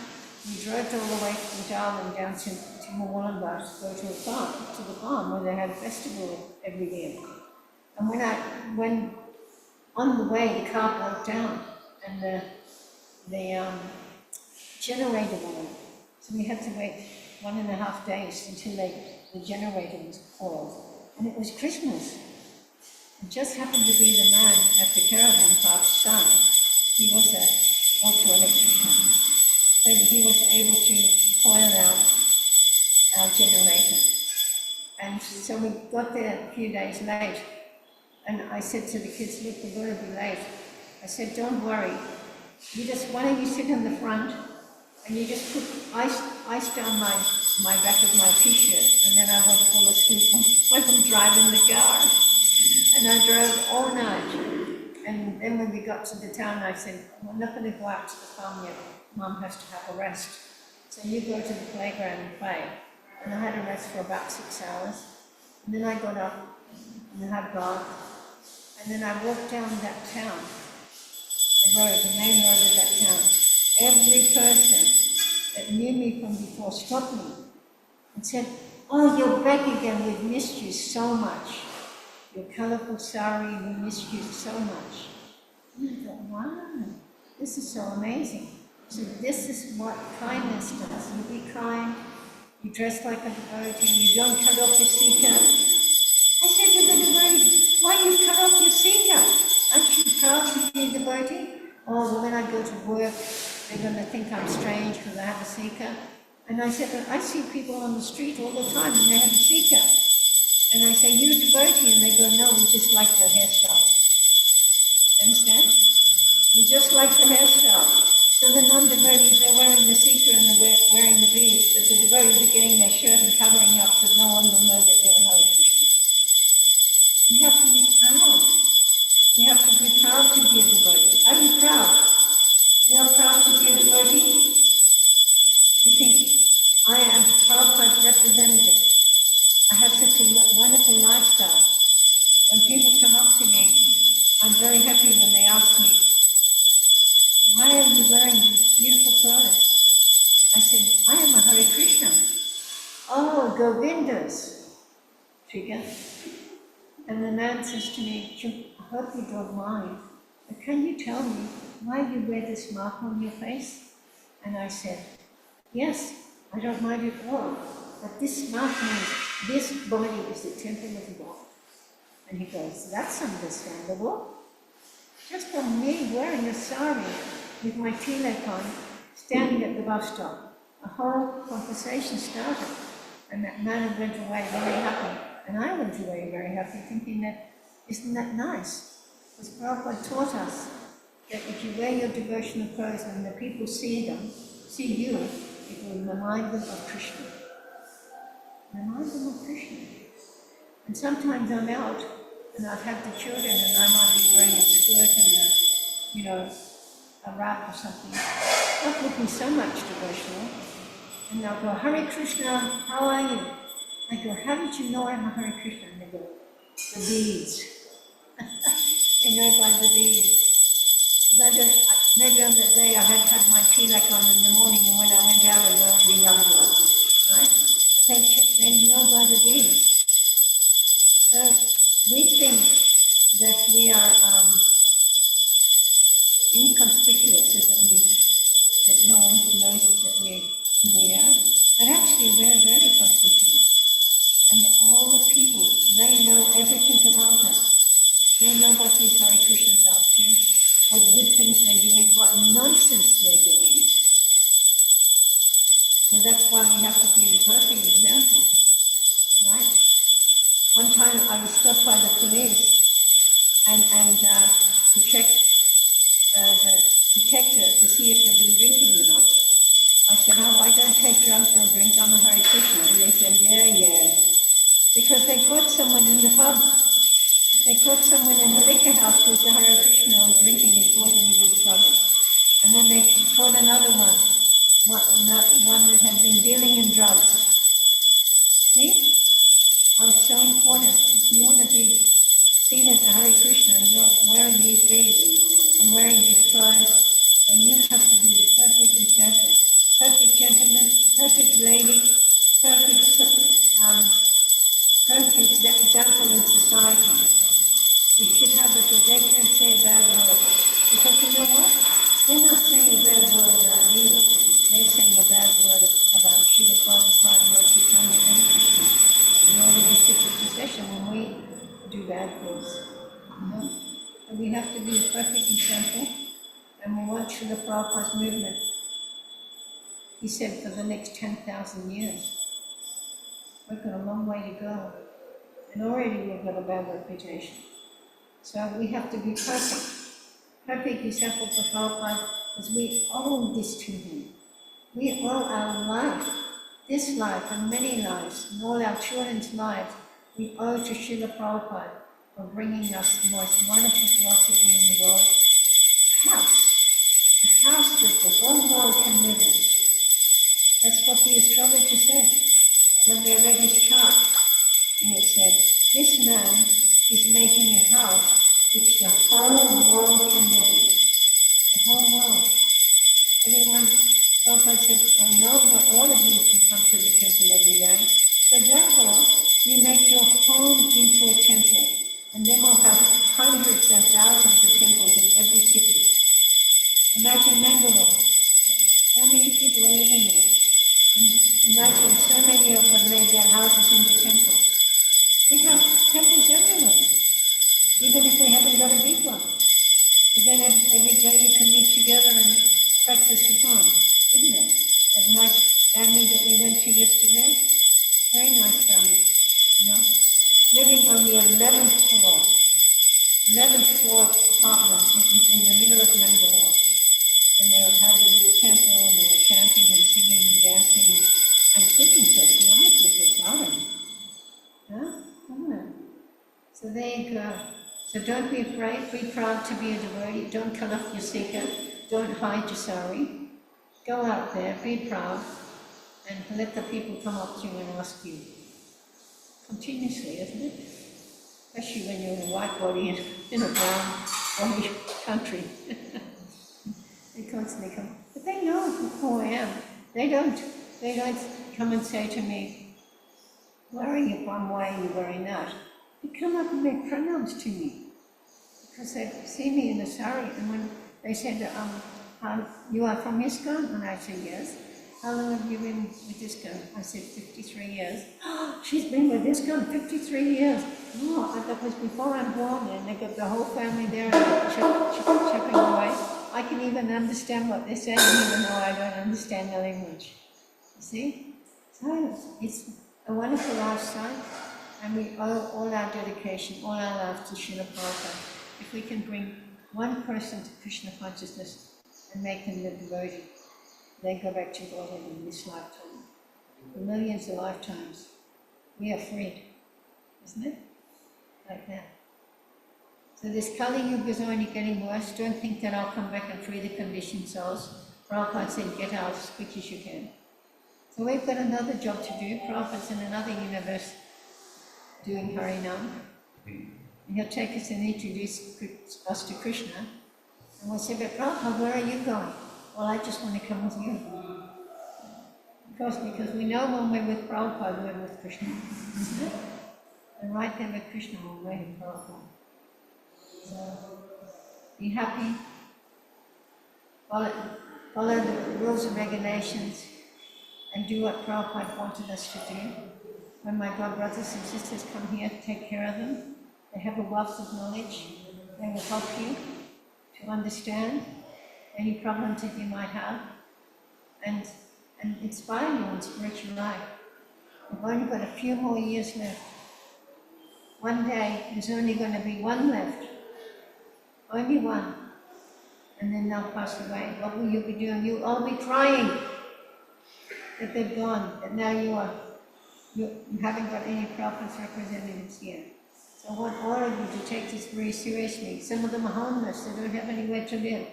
[SPEAKER 1] we drove all the way from Darwin down to Wollongong to go to the farm where they had a festival every year. And when on the way, the car broke down and the generator went. So we had to wait 1.5 days until the generator was called. And it was Christmas. It just happened to be the man at the caravan park's son. He was an auto electrician. So he was able to coil out our generator. And so we got there a few days late. And I said to the kids, look, we're going to be late. I said, don't worry. Why don't you sit in the front and you just put ice down my back of my t-shirt, and then I won't fall asleep when I'm driving the car. And I drove all night. And then when we got to the town, I said, we're not going to go out to the farm yet. Mum has to have a rest. So you go to the playground and play. And I had a rest for about 6 hours. And then I got up and had a bath. And then I walked down that town, the road, the main road of that town. Every person that knew me from before stopped me and said, oh, you're back again, we've missed you so much. Your colourful sari, we missed you so much. And I thought, wow, this is so amazing. So this is what kindness does. You be kind, you dress like a devotee, you don't cut off your seeker. I said to the devotee, why you cut off your seeker? Aren't you proud to be a devotee? Oh, well, when I go to work, they're going to think I'm strange because I have a seeker. And I said, I see people on the street all the time and they have a seeker. And I say, you're a devotee? And they go, no, we just like the hairstyle. Understand? We just like the hairstyle. So the non-devotees, they're wearing the seeker and they're wearing the beads, but the devotees are getting their shirt and covering up so no one will know that they're Hare Krishna. You have to be proud. You have to be proud to be a devotee. Are you proud? You are proud to be a devotee? You think, I am Prabhupada's representative. I have such a wonderful lifestyle. When people come up to me, I'm very happy when they ask me, why are you wearing these beautiful clothes? I said, I am a Hare Krishna. Oh, Govindas. Trigger. And the man says to me, I hope you don't mind, but can you tell me why you wear this mark on your face? And I said, yes, I don't mind at all, but this mark means this body is the temple of God. And he goes, that's understandable. Just from me wearing a sari with my tilak on, standing at the bus stop, a whole conversation started. And that man went away very happy. And I went away very happy, thinking that, isn't that nice? Because Prabhupada taught us that if you wear your devotional clothes and the people see you, it will remind them of Krishna. remind them of Krishna. And sometimes I'm out and I'd have the children and I might be wearing a skirt and a wrap or something. Not looking so much devotional. And they'll go, Hare Krishna, how are you? I go, how did you know I'm a Hare Krishna? And they go, the beads. They know by the beads. Maybe on that day I had my tilak on in the morning, and when I went out I was already rubbed on, right? They know by the beads. So we think that we are inconspicuous, doesn't mean that no one knows that we are, but actually we're very conspicuous. And all the people, they know everything about us. They know what these Hare Krishnas are up to, what good things they're doing, what nonsense they're doing. So that's why we have to be the perfect example, right? One time I was stopped by the police and to check the detector to see if they've been drinking or not. I said, oh, I don't take drugs or drink, I'm a Hare Krishna. And they said, yeah. Because they caught someone in the pub. They caught someone in the liquor house who was a Hare Krishna and drinking and causing big trouble. And then they caught another one that had been dealing in drugs. See? How it's so important. If you want to be seen as a Hare Krishna and you're wearing these beads and wearing these clothes, then you have to be the perfect example. Perfect gentleman, perfect lady, perfect example in society. We should have it so they can't say a bad word. Because you know what? They're not saying a bad word about you. They're saying a bad word about Srila Prabhupada and Chaitanya and Krishna. In order to sit in procession when we do bad things. And we have to be a perfect example. And we want Srila Prabhupada's movement. He said for the next 10,000 years. We've got a long way to go. And already we've got a bad reputation. So we have to be perfect. Perfect example for Prabhupada is we owe this to him. We owe our life, this life and many lives, and all our children's lives, we owe to Srila Prabhupada for bringing us the most wonderful philosophy in the world. A house that the whole world can live in. That's what the astrologer said when they read his chart. And it said, this man is making a house which the whole world can live in. The whole world. Everyone, Prabhupada said, I know not all of you can come to the temple every day. So therefore, you make your home into a temple. And then we'll have hundreds and thousands of temples in every city. Imagine Mangalore. How many people are living there? Imagine so many of them made their houses into temples. We have temples everywhere, even if we haven't got a big one. But then every day you can meet together and practice the form, isn't it? That nice family that we went to yesterday, very nice family, living on the 11th floor apartment in the middle of Mangalore. And they had a little temple, and they were chanting and singing and dancing and cooking such wonderful Prasada. Isn't it? So there you go. So don't be afraid, be proud to be a devotee. Don't cut off your sikha, don't hide your sari. Go out there, be proud, and let the people come up to you and ask you. Continuously, isn't it? Especially when you're in a white body in a brown body country. They constantly come. But they know who I am. They don't come and say to me, wearing it one way, you're wearing that. They come up and make pranams to me. Because they see me in a sari, and when they said, you are from ISKCON? And I said, yes. How long have you been with ISKCON? I said, 53 years. Oh, she's been with ISKCON 53 years. Oh, that was before I'm born, and they got the whole family there chipping away. I can even understand what they're saying, even though I don't understand the language. You see? So it's a wonderful lifestyle, and we owe all our dedication, all our life to Srila Prabhupada. If we can bring one person to Krishna consciousness and make them the devotee, they go back to Godhead in this lifetime. For millions of lifetimes, we are freed, isn't it? Like that. So this Kali Yuga is only getting worse. Don't think that I'll come back and free the conditioned souls. Prabhupada said, get out as quick as you can. So we've got another job to do. Prabhupada's in another universe doing Harinam. And he'll take us and introduce us to Krishna. And we'll say, but Prabhupada, where are you going? Well, I just want to come with you. Because we know when we're with Prabhupada, we're with Krishna, isn't it? And right there with Krishna, we're waiting for Prabhupada. So, be happy, follow the rules and regulations, and do what Prabhupada wanted us to do. When my god brothers and sisters come here, take care of them. They have a wealth of knowledge. They will help you to understand any problems that you might have, and inspire you in spiritual life. We've only got a few more years left. One day, there's only going to be one left. Only one. And then they'll pass away. What will you be doing? You'll all be crying that they've gone, that now you haven't got any Prabhupada's representatives here. So I want all of you to take this very seriously. Some of them are homeless, they don't have anywhere to live.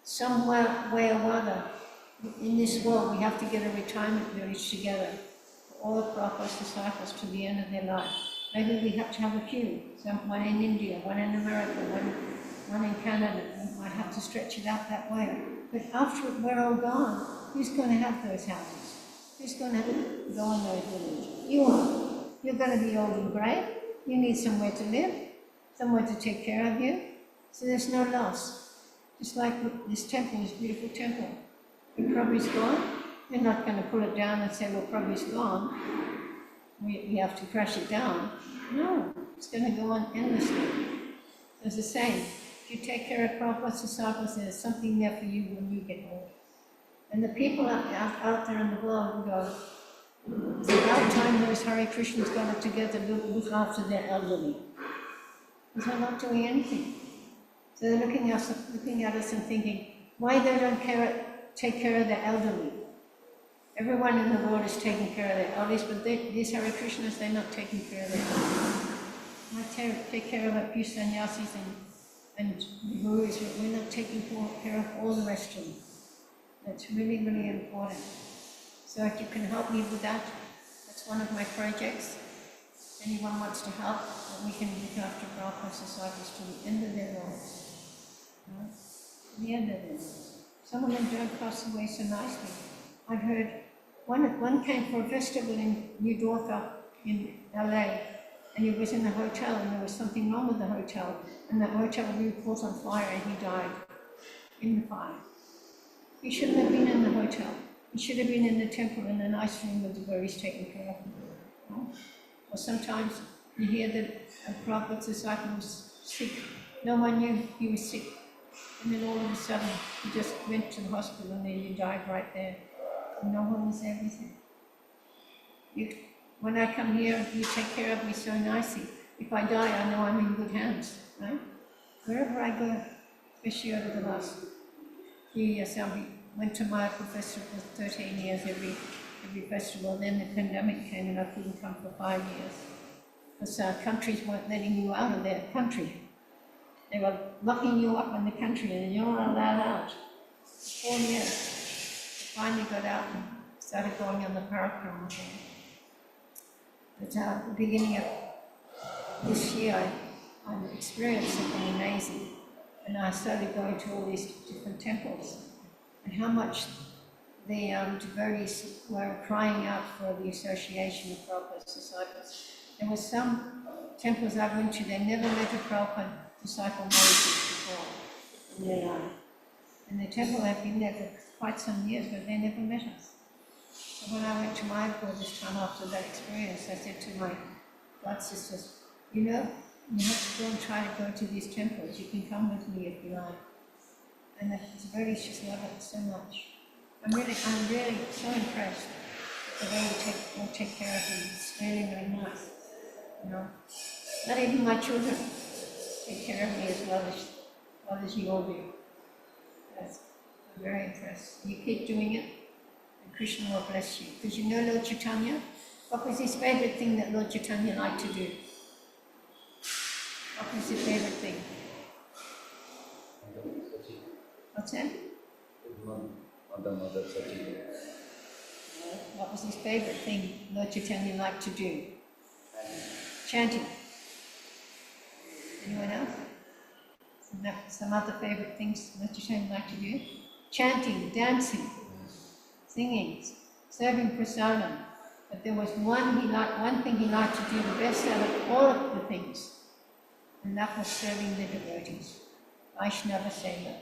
[SPEAKER 1] Some way or other, in this world, we have to get a retirement village together for all of Prabhupada's disciples to the end of their life. Maybe we have to have a few, one in India, one in America, one in Canada. We might have to stretch it out that way. But after we're all gone, who's going to have those houses? Who's going to go in those villages? You are. You're going to be old and grey. You need somewhere to live, somewhere to take care of you. So there's no loss. Just like this temple, this beautiful temple. When Prabhu's gone, they're not going to pull it down and say, well, Prabhu's gone. We have to crash it down. No, it's going to go on endlessly. So it's the same. If you take care of Prabhupada's disciples, there's something there for you when you get old. And the people out there in the world will go, it's about time those Hare Krishnas got it together to look after their elderly. Because they're not doing anything. So they're looking at us and thinking, why they don't take care of their elderly? Everyone in the world is taking care of their elders, but these Hare Krishnas, they're not taking care of their elders. I take care of a few sannyasis and the gurus, but we're not taking care of all the rest of them. That's really, really important. So if you can help me with that, that's one of my projects. If anyone wants to help, then we can look after Prabhupada's disciples to the end of their lives. Right? To the end of their lives. Some of them don't pass away so nicely. I've heard one came for a festival in New Dorka in LA, and he was in a hotel and there was something wrong with the hotel, and the hotel was caught on fire and he died in the fire. He shouldn't have been in the hotel. He should have been in the temple in a nice room with the devotees taking care of him. No? Or sometimes you hear that a Prabhupada's disciple was sick. No one knew he was sick. And then all of a sudden, he just went to the hospital and then he died right there. And no one was there with him. When I come here, you take care of me so nicely. If I die, I know I'm in good hands, right? Wherever I go, especially over the last few years, I went to my professor for 13 years every festival. Then the pandemic came and I couldn't come for 5 years. Because countries weren't letting you out of their country. They were locking you up in the country and you're not allowed out. 4 years. I finally got out and started going on the parakrama again. But at the beginning of this year, I experienced something amazing. And I started going to all these different temples. And how much the devotees were crying out for the association of Prabhupada's disciples. There were some temples I went to, they never met a Prabhupada disciple before in their life. And the temple had been there for quite some years, but they never met us. So when I went to Mayapur this time after that experience, I said to my god sisters, you have to go and try to go to these temples. You can come with me if you like. And the devotees just love it so much. I'm really so impressed the way you take care of them. It's really, really nice. Not even my children take care of me as well as you all do. I'm very impressed. You keep doing it, and Krishna will bless you. Because Lord Chaitanya, What was his favorite thing that Lord Chaitanya liked to do? What was his favorite thing? What's that? What was his favorite thing Lord Chaitanya liked to do? Chanting. Anyone else? Some other favorite things Lord Chaitanya liked to do? Chanting, dancing, singing, serving prasadam. But there was one thing he liked to do the best out of all of the things, and that was serving the devotees. Vaishnava Seva.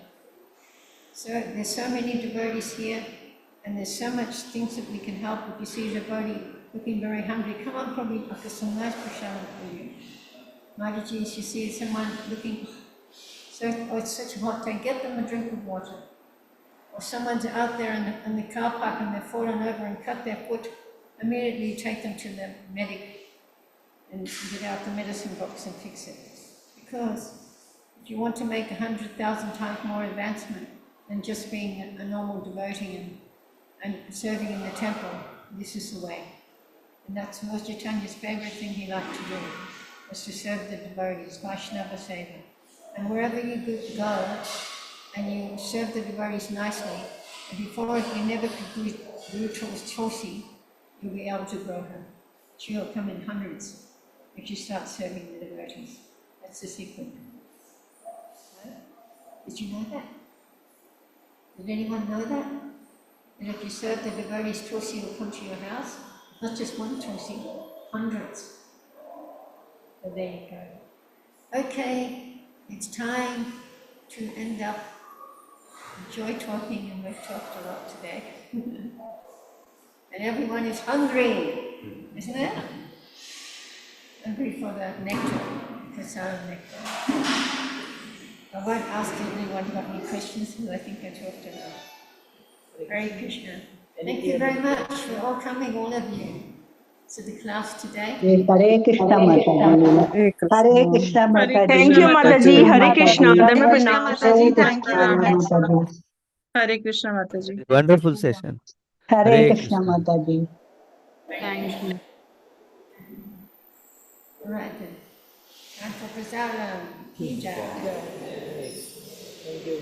[SPEAKER 1] So there's so many devotees here, and there's so much things that we can help. If you see a devotee looking very hungry, come on, probably offer some nice prasadam for you. Mataji, if you see someone looking, it's such a hot day, get them a drink of water. Or someone's out there in the car park and they've fallen over and cut their foot, immediately take them to the medic and get out the medicine box and fix it. Because if you want to make 100,000 times more advancement than just being a normal devotee and serving in the temple, this is the way. And that's Lord Chaitanya's favorite thing he liked to do, was to serve the devotees, Vaishnava Seva. And wherever you go and you serve the devotees nicely, and before you never could do Tulsi, you'll be able to grow her. She'll come in hundreds if you start serving the devotees. That's the secret. Did you know that? Did anyone know that? That if you serve the devotees, Tulsi will come to your house? Not just one Tulsi, hundreds. So there you go. Okay, it's time to end up. Enjoy talking, and we've talked a lot today. And everyone is hungry, isn't it? Hungry for the nectar, prasadam nectar. I won't ask anyone got any questions, because I think I talked enough. Hare Krishna. Thank you very much for all coming, all of you, to the class today.
[SPEAKER 4] Hare Krishna Mataji. Hare Krishna Mataji.
[SPEAKER 5] Thank you, Mataji. Hare Krishna. Dharma
[SPEAKER 4] Hare
[SPEAKER 5] Pranam.
[SPEAKER 4] Thank you very much.
[SPEAKER 5] Hare Krishna, Mataji.
[SPEAKER 2] Wonderful session.
[SPEAKER 4] Hare Krishna Mataji.
[SPEAKER 5] Thank you.
[SPEAKER 1] All right then. Time for prasadam. Ki jai.
[SPEAKER 3] Thank you.